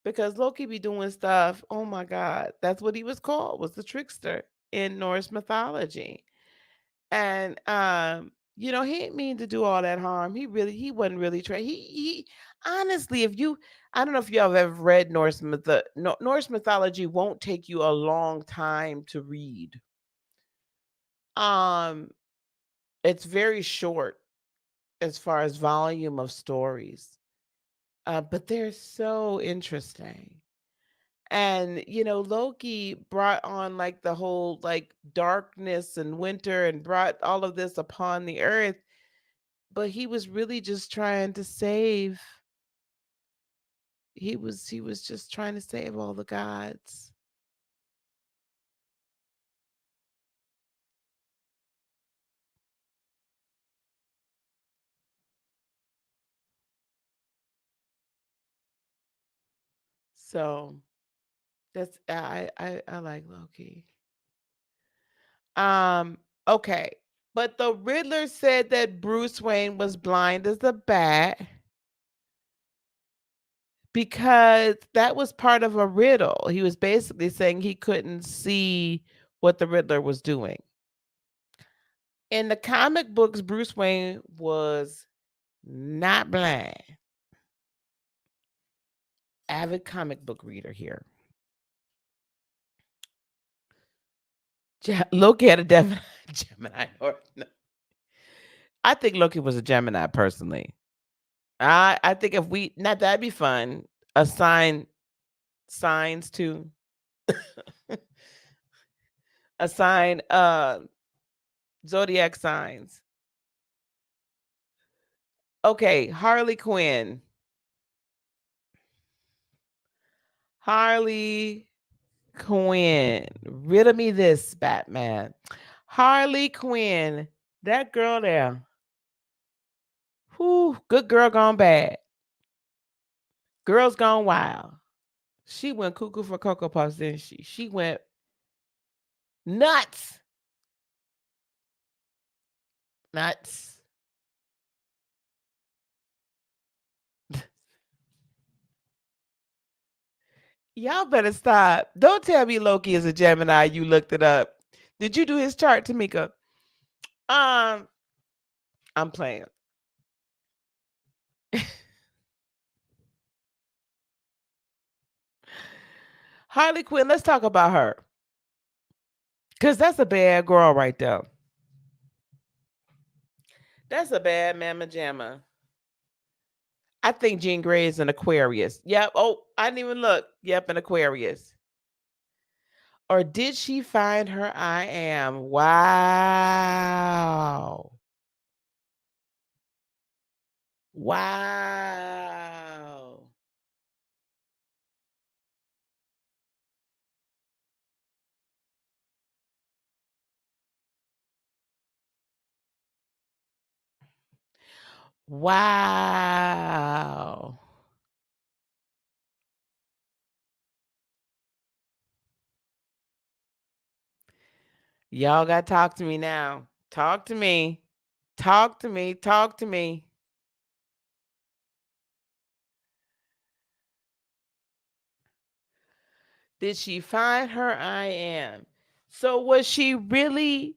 because Loki be doing stuff. Oh my God. That's what he was called, was the trickster in Norse mythology. And he didn't mean to do all that harm. He wasn't really trying. He honestly, if you I don't know if you have ever read Norse mythology won't take you a long time to read. Um, it's very short as far as volume of stories. But they're so interesting. And Loki brought on like the whole like darkness and winter and brought all of this upon the earth, but he was really just trying to save he was just trying to save all the gods. So that's I like Loki. Um okay. But the Riddler said that Bruce Wayne was blind as a bat because that was part of a riddle. He was basically saying he couldn't see what the Riddler was doing. In the comic books, Bruce Wayne was not blind. Avid comic book reader here. Loki had a Gemini. Or no. I think Loki was a Gemini personally. I think if we not that'd be fun. Assign signs to assign zodiac signs. Okay, Harley Quinn. Harley Quinn. Riddle me this, Batman. Harley Quinn. That girl there. Whew, good girl gone bad. Girls gone wild. She went cuckoo for Cocoa Puffs, didn't she? She went nuts. Nuts. Y'all better stop. Don't tell me Loki is a Gemini. You looked it up. Did you do his chart, Tamika? Um, I'm playing. Harley Quinn, let's talk about her. Because that's a bad girl right there. That's a bad mamma jamma. I think Jean Grey is an Aquarius. Yep. Oh, I didn't even look. Yep, an Aquarius. Or did she find her I am? Wow. Wow. Wow. Y'all got to talk to me now. Talk to me. Talk to me. Talk to me. Did she find her I am? So was she really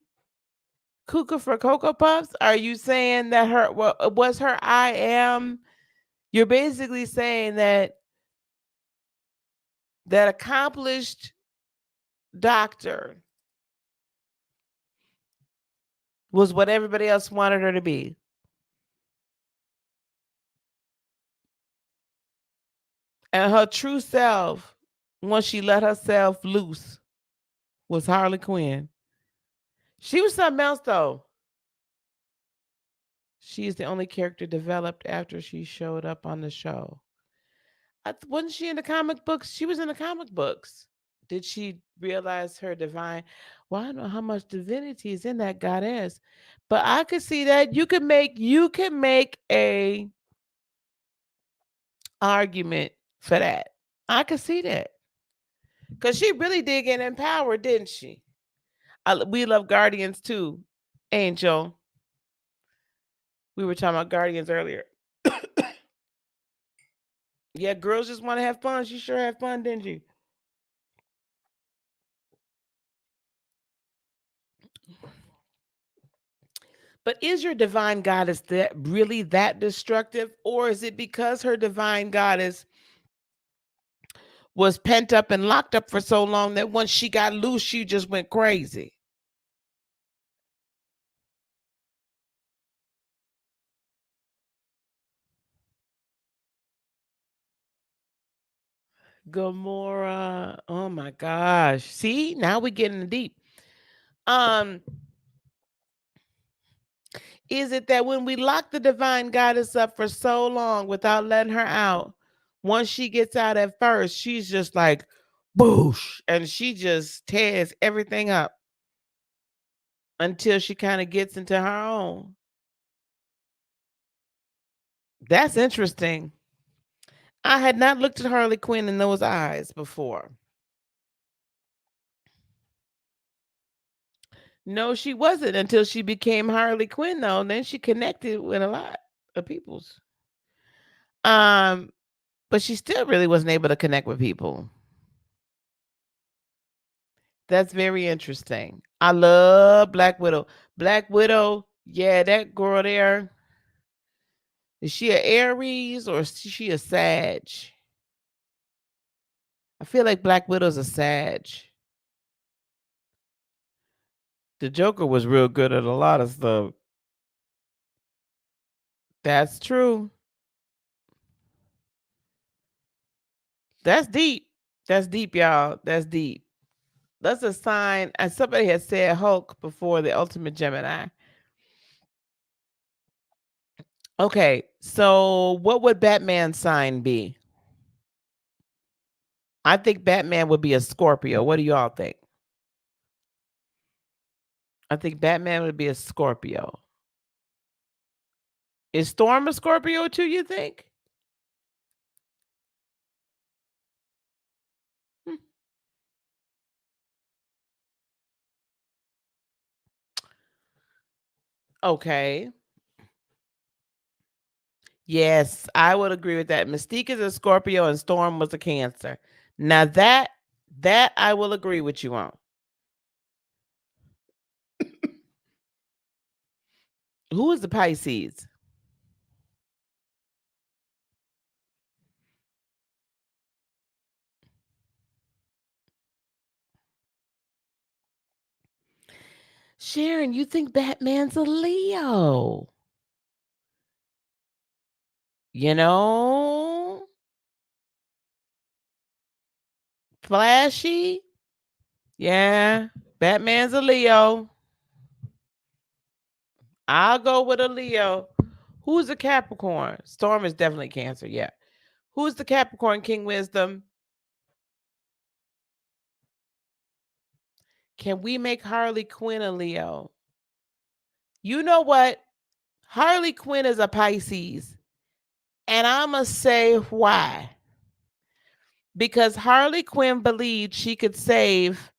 cuckoo for Cocoa Puffs? Are you saying that her was her I am? You're basically saying that that accomplished doctor was what everybody else wanted her to be. And her true self, once she let herself loose, was Harley Quinn. She was something else though. She is the only character developed after she showed up on the show. Wasn't she in the comic books? She was in the comic books. Did she realize her divine? Well, I don't know how much divinity is in that goddess, but I could see that you can make a argument for that. I could see that because she really did get empowered, didn't she? We love Guardians too, Angel. We were talking about Guardians earlier. Yeah, girls just want to have fun. She sure had fun, didn't she? But is your divine goddess that really that destructive? Or is it because her divine goddess was pent up and locked up for so long that once she got loose, she just went crazy? Gamora. Oh my gosh. See, now we're getting deep. Um, is it that when we lock the divine goddess up for so long without letting her out, once she gets out at first, she's just like boosh, and she just tears everything up until she kind of gets into her own. That's interesting. I had not looked at Harley Quinn in those eyes before. No, she wasn't until she became Harley Quinn, though. And then she connected with a lot of people's. Um, but she still really wasn't able to connect with people. That's very interesting. I love Black Widow. Black Widow, yeah, that girl there. Is she a Aries or is she a Sag? I feel like Black Widow's a Sag. The Joker was real good at a lot of stuff. That's true. That's deep. That's deep, y'all. That's deep. That's a sign. And somebody had said Hulk before the ultimate Gemini. Okay, so what would Batman's sign be? I think Batman would be a Scorpio. What do y'all think? I think Batman would be a Scorpio. Is Storm a Scorpio too, you think? Hmm. Okay. Yes, I would agree with that. Mystique is a Scorpio and Storm was a Cancer. Now that I will agree with you on. Who is the Pisces? Sharon, you think Batman's a Leo? You know, flashy. Yeah, Batman's a Leo. I'll go with a Leo. Who's a Capricorn? Storm is definitely Cancer. Yeah. Who's the Capricorn King Wisdom? Can we make Harley Quinn a Leo? You know what? Harley Quinn is a Pisces. And I'm going to say why. Because Harley Quinn believed she could save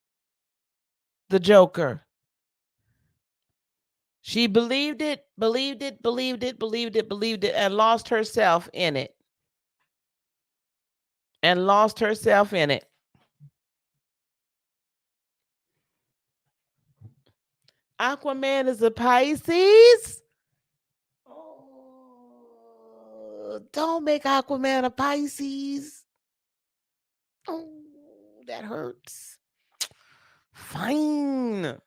the Joker. She believed it, believed it, believed it, believed it, believed it, and lost herself in it. And lost herself in it. Aquaman is a Pisces. Oh, don't make Aquaman a Pisces. Oh, that hurts. Fine.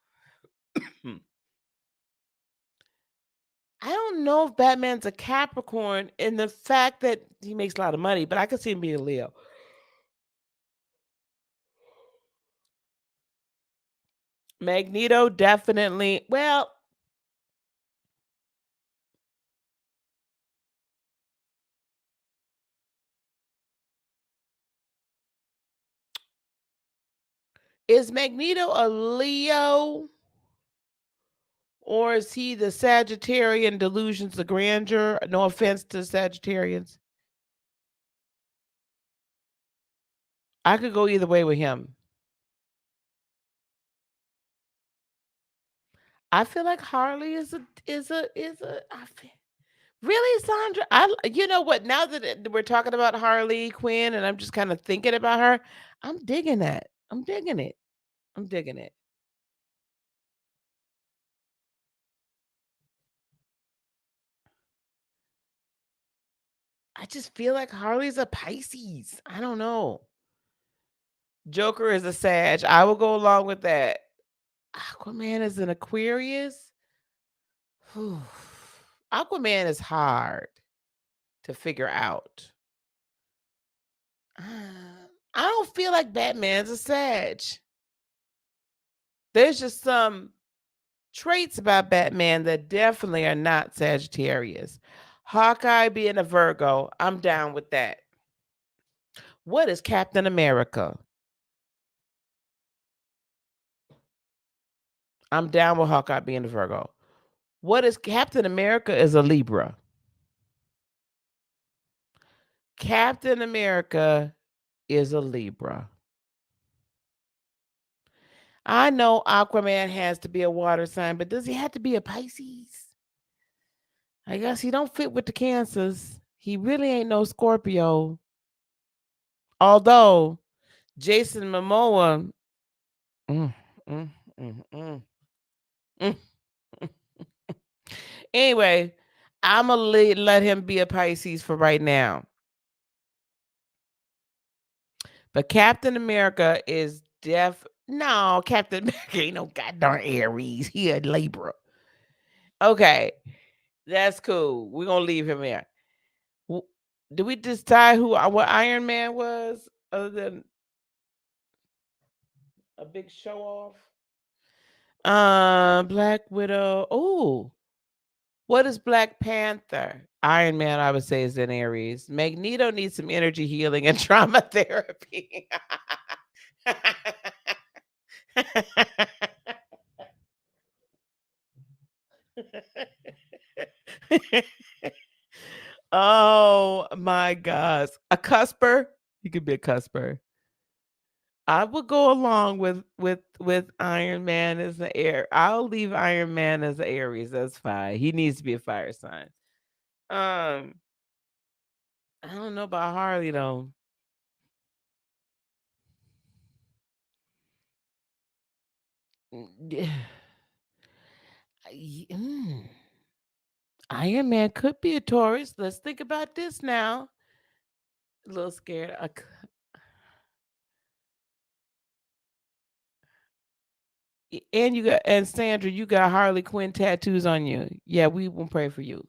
I don't know if Batman's a Capricorn in the fact that he makes a lot of money, but I could see him being a Leo. Magneto definitely. Well, is Magneto a Leo? Or is he the Sagittarian delusions of grandeur? No offense to Sagittarians. I could go either way with him. I feel like Harley is a. Really, Sandra? You know what? Now that we're talking about Harley Quinn, and I'm just kind of thinking about her, I'm digging that. I'm digging it. I'm digging it. I just feel like Harley's a Pisces. I don't know. Joker is a Sag. I will go along with that. Aquaman is an Aquarius. Whew. Aquaman is hard to figure out. I don't feel like Batman's a Sag. There's just some traits about Batman that definitely are not Sagittarius. Hawkeye being a Virgo, I'm down with that. What is Captain America? I'm down with Hawkeye being a Virgo. What is Captain America is a Libra. Captain America is a Libra. I know Aquaman has to be a water sign, but does he have to be a Pisces? I guess he don't fit with the Cancers. He really ain't no Scorpio. Although Jason Momoa, mm, mm, mm, mm, mm. Anyway, I'm gonna let him be a Pisces for right now. But Captain America is no, Captain America ain't no goddamn Aries. He a Libra. Okay, that's cool. We're gonna leave him there. W- Did we decide who what Iron Man was other than a big show off? Black Widow. Oh, what is Black Panther? Iron Man, I would say, is in Aries. Magneto needs some energy healing and trauma therapy. Oh my gosh. A cusper? He could be a cusper. I would go along with Iron Man as an air. I'll leave Iron Man as an Aries. That's fine. He needs to be a fire sign. Um, I don't know about Harley though. Mm, mm. Iron Man could be a Taurus. Let's think about this now. A little scared. And you got and Sandra, you got Harley Quinn tattoos on you. Yeah, we will pray for you.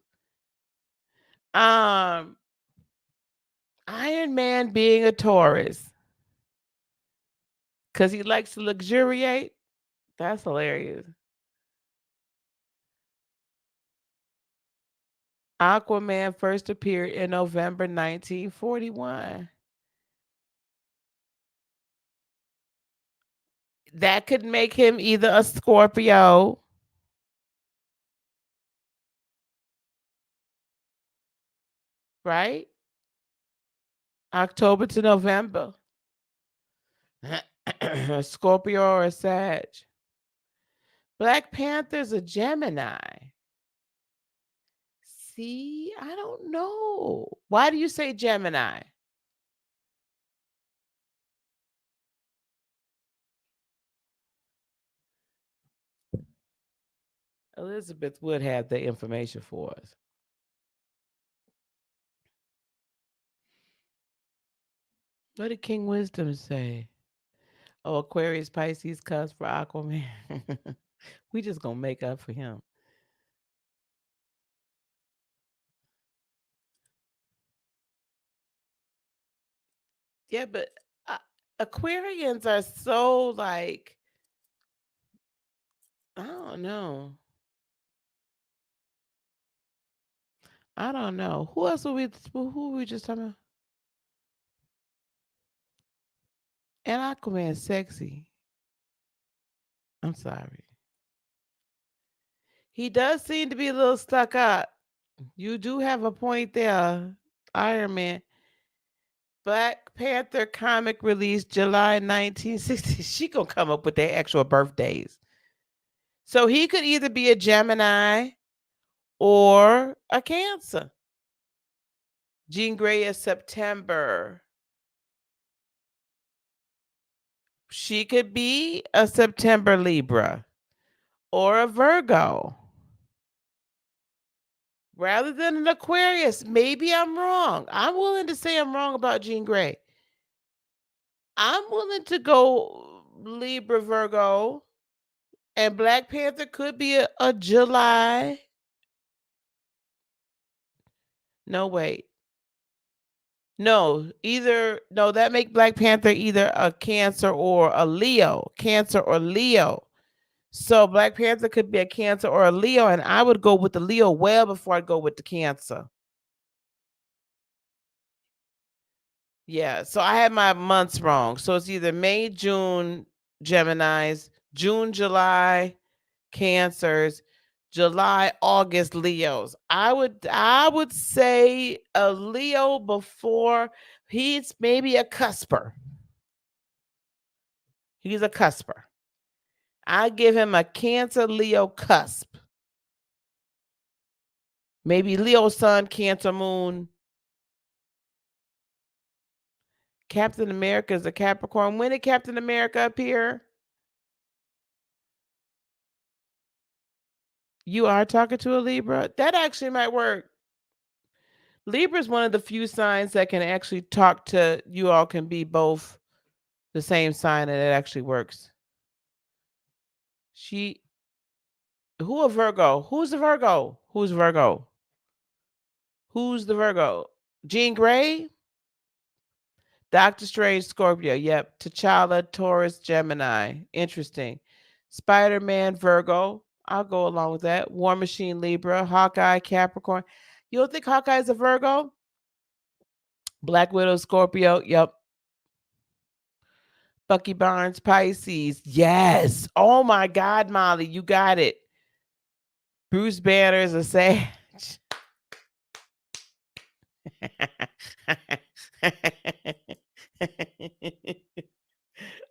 Um, Iron Man being a Taurus because he likes to luxuriate. That's hilarious. Aquaman first appeared in November 1941. That could make him either a Scorpio, right? October to November. A Scorpio or a Sag. Black Panther's a Gemini. See, I don't know. Why do you say Gemini? Elizabeth would have the information for us. What did King Wisdom say? Oh, Aquarius Pisces cuss for Aquaman. We just gonna make up for him. Yeah, but uh, Aquarians are so like I don't know. I don't know. Who else were we? Who were we just talking about? And Aquaman sexy. I'm sorry. He does seem to be a little stuck up. You do have a point there, Iron Man. Black Panther comic released July 1960. She gonna come up with their actual birthdays. So he could either be a Gemini or a Cancer. Jean Grey is September. She could be a September Libra or a Virgo rather than an Aquarius. Maybe I'm wrong. I'm willing to say I'm wrong about Jean Grey. I'm willing to go Libra, Virgo, and Black Panther could be a July. No, wait. No, that make Black Panther either a Cancer or a Leo. Cancer or Leo. So Black Panther could be a Cancer or a Leo, and I would go with the Leo well before I go with the Cancer. Yeah, so I had my months wrong. So it's either May, June, Geminis, June, July, Cancers, July, August, Leos. I would say a Leo before he's maybe a cusper. He's a cusper. I give him a Cancer Leo cusp. Maybe Leo Sun, Cancer Moon. Captain America is a Capricorn. When did Captain America appear? You are talking to a Libra? That actually might work. Libra is one of the few signs that can actually talk to you all can be both the same sign and it actually works. She who a Virgo? Who's the Virgo? Who's Virgo? Who's the Virgo? Jean Grey? Doctor Strange, Scorpio. Yep. T'Challa, Taurus, Gemini. Interesting. Spider-Man, Virgo. I'll go along with that. War Machine, Libra. Hawkeye, Capricorn. You don't think Hawkeye is a Virgo? Black Widow, Scorpio. Yep. Bucky Barnes, Pisces. Yes. Oh my God, Molly, you got it. Bruce Banner is a Sag.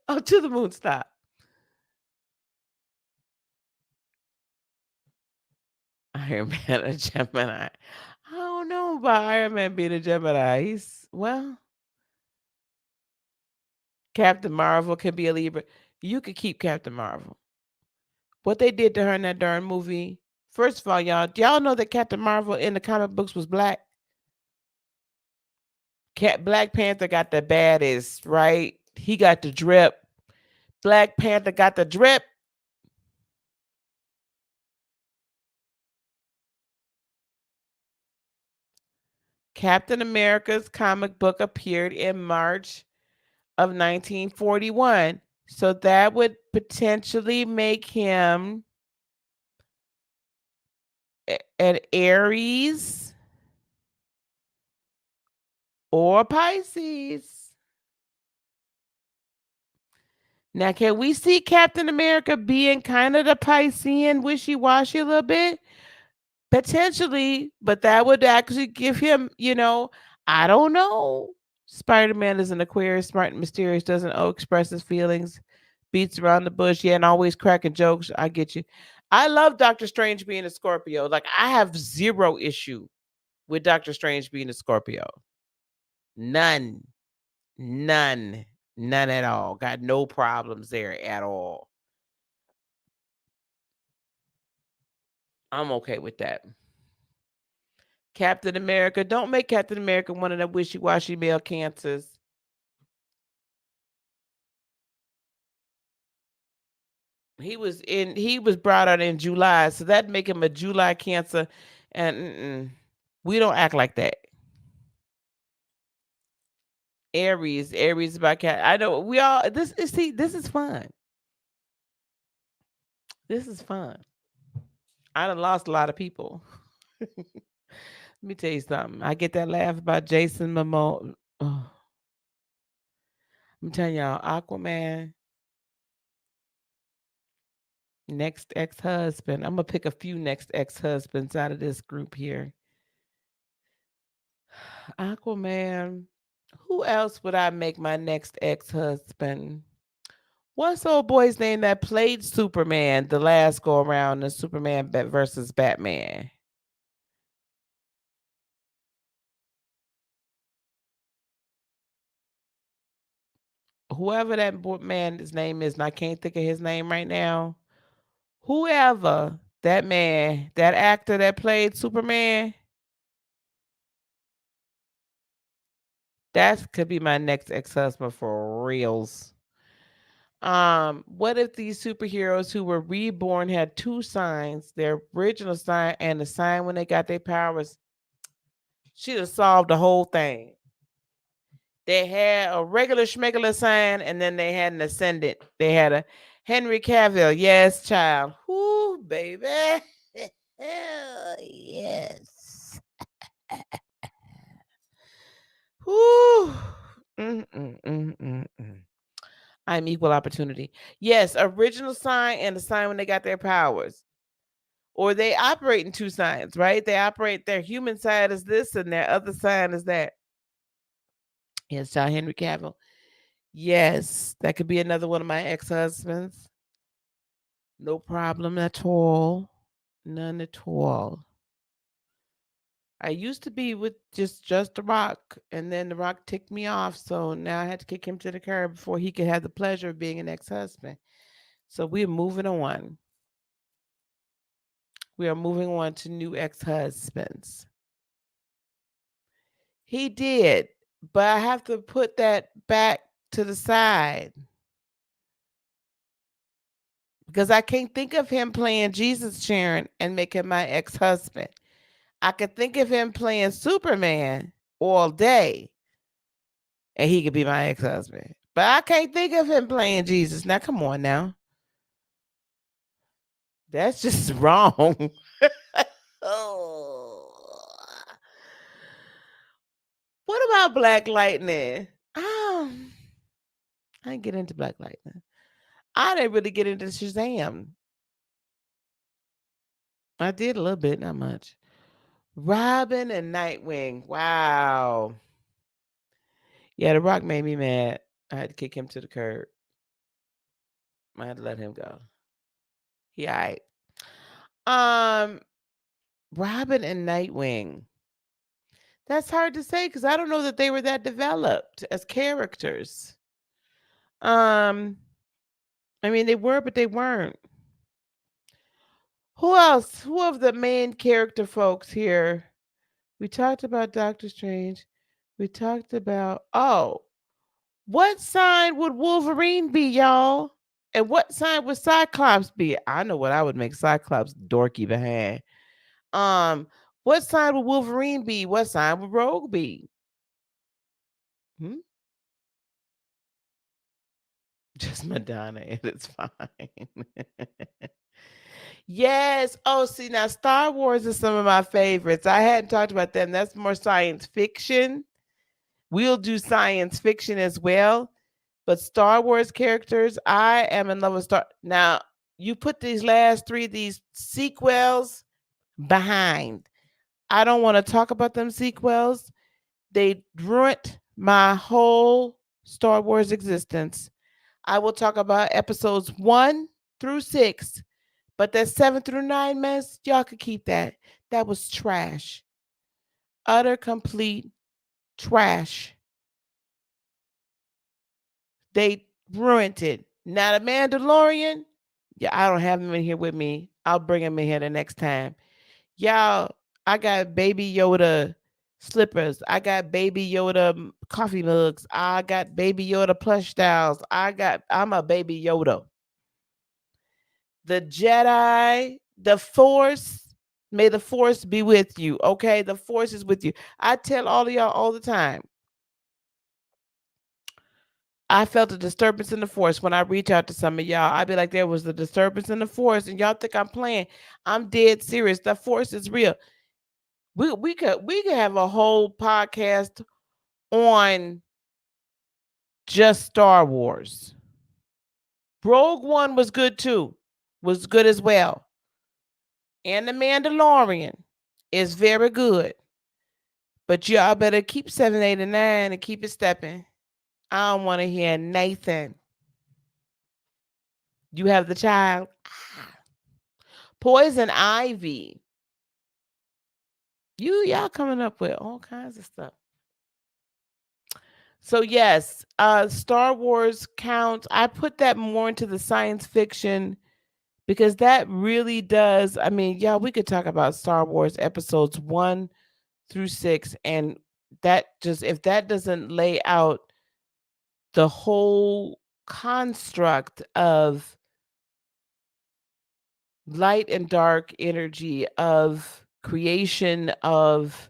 Oh, to the moon, stop. Iron Man, a Gemini. I don't know about Iron Man being a Gemini. Captain Marvel can be a Libra. You could keep Captain Marvel. What they did to her in that darn movie. First of all, y'all, do y'all know that Captain Marvel in the comic books was black? Black Panther got the baddest, right? He got the drip. Black Panther got the drip. Captain America's comic book appeared in March of 1941. So that would potentially make him an Aries or Pisces. Now, can we see Captain America being kind of the Piscean wishy-washy a little bit? Potentially, but that would actually give him, I don't know. Spider-Man is an Aquarius, smart and mysterious, doesn't express his feelings. beats around the bush, yeah, and always cracking jokes. I get you. I love Doctor Strange being a Scorpio. Like I have zero issue with Doctor Strange being a Scorpio. None. None. None at all. Got no problems there at all. I'm okay with that. Captain America. Don't make Captain America one of them wishy-washy male cancers. He was brought out in July, so that make him a July cancer. And we don't act like that. Aries about cat. I know we all this is see, this is fun. This is fun. I done lost a lot of people. Let me tell you something. I get that laugh about Jason Momoa. Oh, I'm telling y'all, Aquaman, next ex-husband. I'm gonna pick a few next ex-husbands out of this group here. Aquaman. Who else would I make my next ex-husband? What's the old boy's name that played Superman the last go around in Superman versus Batman? Whoever that man's name is, and I can't think of his name right now. Whoever that man, that actor that played Superman, that could be my next ex-husband for reals. What if these superheroes who were reborn had two signs, their original sign and the sign when they got their powers? She'd have solved the whole thing. They had a regular schmegular sign, and then they had an ascendant. They had a Henry Cavill. Yes, child. Whoo, baby. Yes. Whoo. I'm equal opportunity. Yes, original sign and the sign when they got their powers. Or they operate in two signs, right? They operate, their human side is this and their other side is that. Yes, child, Henry Cavill. Yes, that could be another one of my ex-husbands. No problem at all. None at all. I used to be with just The Rock, and then The Rock ticked me off, so now I had to kick him to the curb before he could have the pleasure of being an ex-husband. So we're moving on. We are moving on to new ex-husbands. He did, but I have to put that back to the side. Because I can't think of him playing Jesus Sharon and make him my ex-husband. I could think of him playing Superman all day, and he could be my ex-husband. But I can't think of him playing Jesus. Now, come on now. That's just wrong. Oh. What about Black Lightning? I didn't get into Black Lightning. I didn't really get into Shazam. I did a little bit, not much. Robin and Nightwing. Wow. Yeah, The Rock made me mad. I had to kick him to the curb. I had to let him go. He all right. Robin and Nightwing. That's hard to say because I don't know that they were that developed as characters. I mean, they were, but they weren't. Who else? Who of the main character folks here? We talked about Doctor Strange. We talked about, what sign would Wolverine be, y'all? And what sign would Cyclops be? I know what I would make Cyclops dorky behind. What sign would Wolverine be? What sign would Rogue be? Just Madonna, and it's fine. Yes. Oh, see, now Star Wars is some of my favorites. I hadn't talked about them. That's more science fiction. We'll do science fiction as well. But Star Wars characters, I am in love with Star. Now, you put these last three, these sequels behind. I don't want to talk about them sequels. They ruined my whole Star Wars existence. I will talk about episodes 1 through 6. But that 7 through 9 mess, y'all could keep that. That was trash. Utter complete trash. They ruined it. Now the Mandalorian, yeah, I don't have him in here with me. I'll bring him in here the next time. Y'all, I got Baby Yoda slippers. I got Baby Yoda coffee mugs. I got Baby Yoda plush dolls. I'm a Baby Yoda. The Jedi, the Force, may the Force be with you. Okay, the Force is with you. I tell all of y'all all the time. I felt a disturbance in the force when I reach out to some of y'all. I'd be like, there was a disturbance in the force, and y'all think I'm playing. I'm dead serious. The force is real. We could have a whole podcast on just Star Wars. Rogue One was good too. Was good as well. And The Mandalorian is very good. But y'all better keep 7, 8, and 9 and keep it stepping. I don't want to hear Nathan. You have the child. Poison Ivy. Y'all coming up with all kinds of stuff. So yes, Star Wars counts. I put that more into the science fiction because that really does. I mean, yeah, we could talk about Star Wars episodes 1 through 6, and that just if that doesn't lay out the whole construct of light and dark energy, of creation, of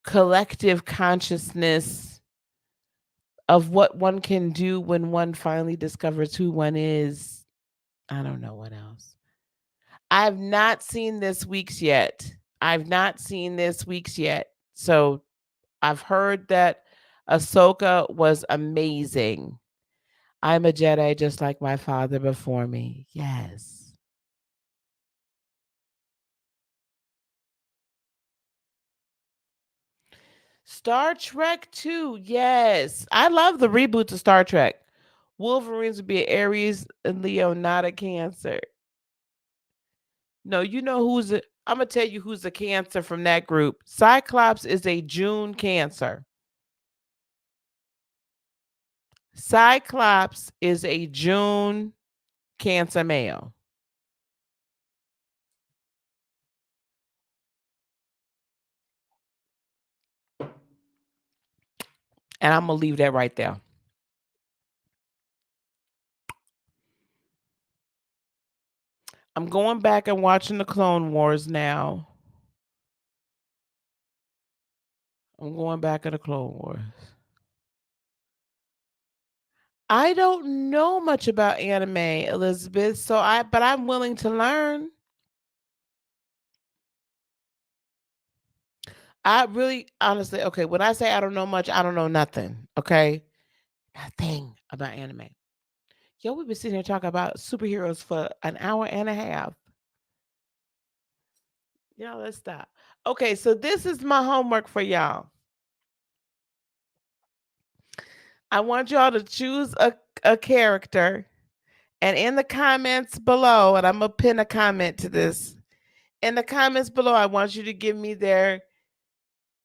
collective consciousness, of what one can do when one finally discovers who one is. I don't know what else. I've not seen this week's yet. So I've heard that Ahsoka was amazing. I'm a Jedi just like my father before me. Yes. Star Trek 2. Yes. I love the reboots of Star Trek. Wolverines would be Aries and Leo, not a Cancer. No, you know who's I'm gonna tell you who's a Cancer from that group. Cyclops is a June Cancer. Cyclops is a June Cancer male. And I'm gonna leave that right there. I'm going back and watching the Clone Wars now. I'm going back to the Clone Wars. I don't know much about anime, Elizabeth, but I'm willing to learn. I really honestly, okay, when I say I don't know much, I don't know nothing. Okay. Nothing about anime. Yo, we've been sitting here talking about superheroes for an hour and a half. Y'all, let's stop. Okay, so this is my homework for y'all. I want y'all to choose a character, and in the comments below, and I'm gonna pin a comment to this. In the comments below, I want you to give me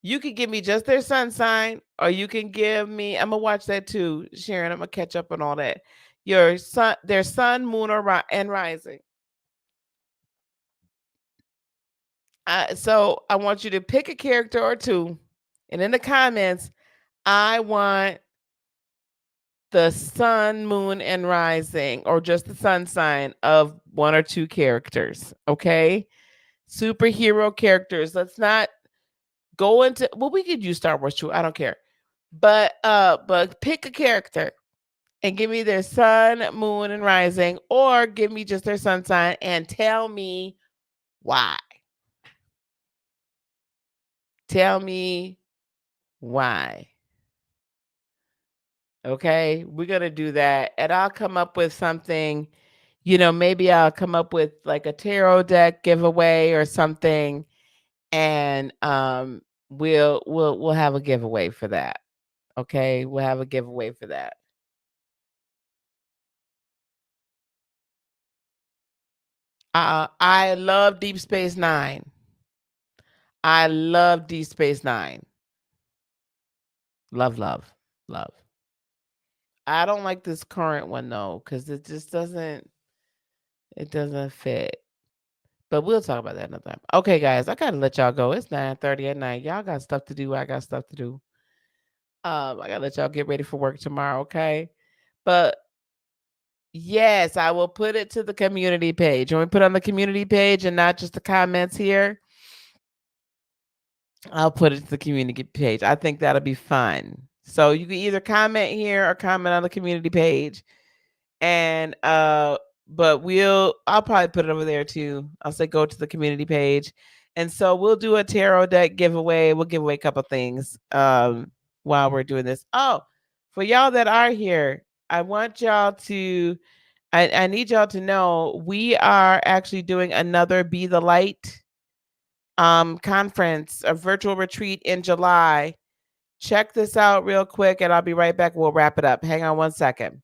you can give me just their sun sign, or you can give me, I'm gonna watch that too, Sharon. I'm gonna catch up on all that. Their sun, moon, and rising. So I want you to pick a character or two, and in the comments, I want the sun, moon, and rising, or just the sun sign of one or two characters. Okay, superhero characters. Let's not go into. Well, we could use Star Wars too. I don't care, but pick a character and give me their sun, moon, and rising, or give me just their sun sign and tell me why. Tell me why. Okay, we're going to do that. And I'll come up with something, maybe I'll come up with like a tarot deck giveaway or something. And we'll have a giveaway for that. Okay, we'll have a giveaway for that. I love Deep Space Nine. I love Deep Space Nine. Love, love, love. I don't like this current one though, because it just doesn't fit. But we'll talk about that another time. Okay, guys, I gotta let y'all go. It's 9:30 at night. Y'all got stuff to do. I got stuff to do. I gotta let y'all get ready for work tomorrow, okay? But yes, I will put it to the community page. When we put on the community page and not just the comments here, I'll put it to the community page. I think that'll be fun. So you can either comment here or comment on the community page. And but I'll probably put it over there too. I'll say go to the community page. And so we'll do a tarot deck giveaway. We'll give away a couple things while we're doing this. Oh, for y'all that are here, I want y'all to I need y'all to know we are actually doing another Be the Light conference, a virtual retreat in July. Check this out real quick and I'll be right back. We'll wrap it up. Hang on one second.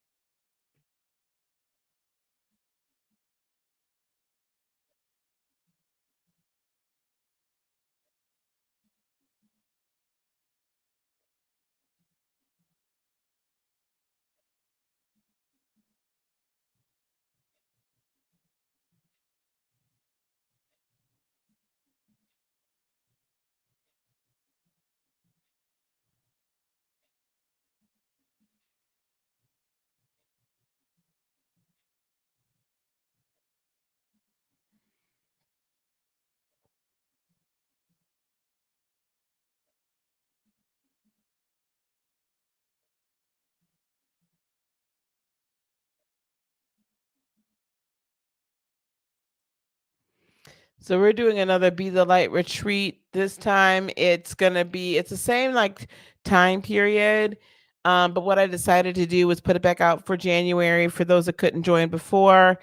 So we're doing another Be the Light retreat. This time it's the same like time period. But what I decided to do was put it back out for January for those that couldn't join before.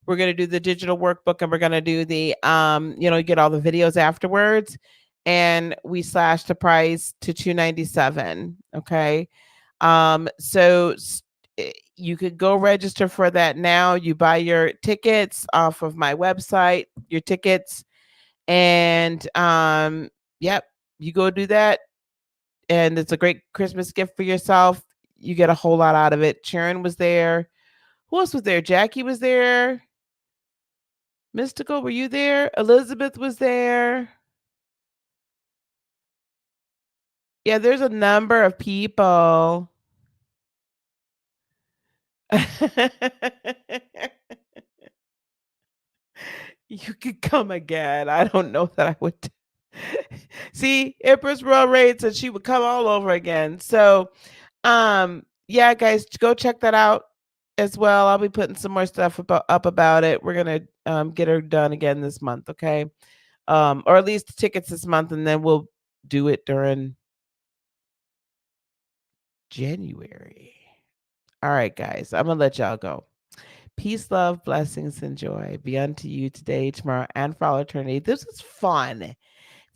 We're gonna do the digital workbook and we're gonna do the get all the videos afterwards. And we slashed the price to $297. Okay. You could go register for that now. You buy your tickets off of my website, your tickets, and yep, you go do that. And it's a great Christmas gift for yourself. You get a whole lot out of it. Sharon was there. Who else was there? Jackie was there. Mystical, were you there? Elizabeth was there. Yeah, there's a number of people. You could come again. I don't know that I would. See, Empress Royal Raid said she would come all over again. So, yeah, guys, go check that out as well. I'll be putting some more stuff up about it. We're gonna get her done again this month, okay? Or at least the tickets this month, and then we'll do it during January. All right, guys, I'm gonna let y'all go. Peace, love, blessings, and joy be unto you today, tomorrow, and for all eternity. This is fun. If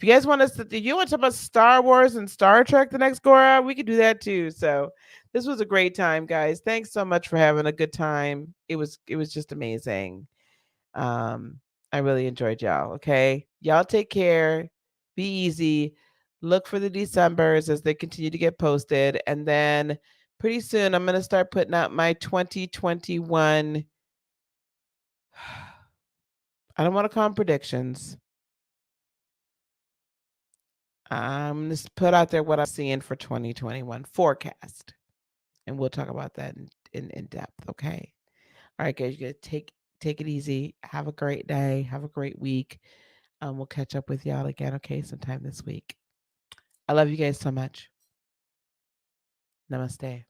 you guys want us to, if you want to talk about Star Wars and Star Trek the next go around, we could do that too. So this was a great time, guys. Thanks so much for having a good time. It was just amazing. I really enjoyed y'all. Okay. Y'all take care. Be easy. Look for the Decembers as they continue to get posted. And then pretty soon I'm gonna start putting out my 2021. I don't want to call them predictions. I'm going to put out there what I'm seeing for 2021 forecast. And we'll talk about that in depth. Okay. All right, guys. You gotta take it easy. Have a great day. Have a great week. We'll catch up with y'all again, okay, sometime this week. I love you guys so much. Namaste.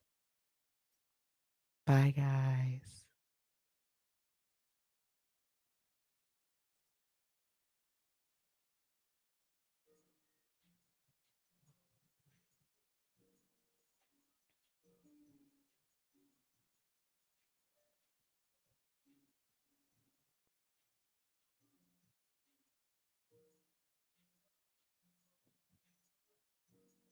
Bye, guys.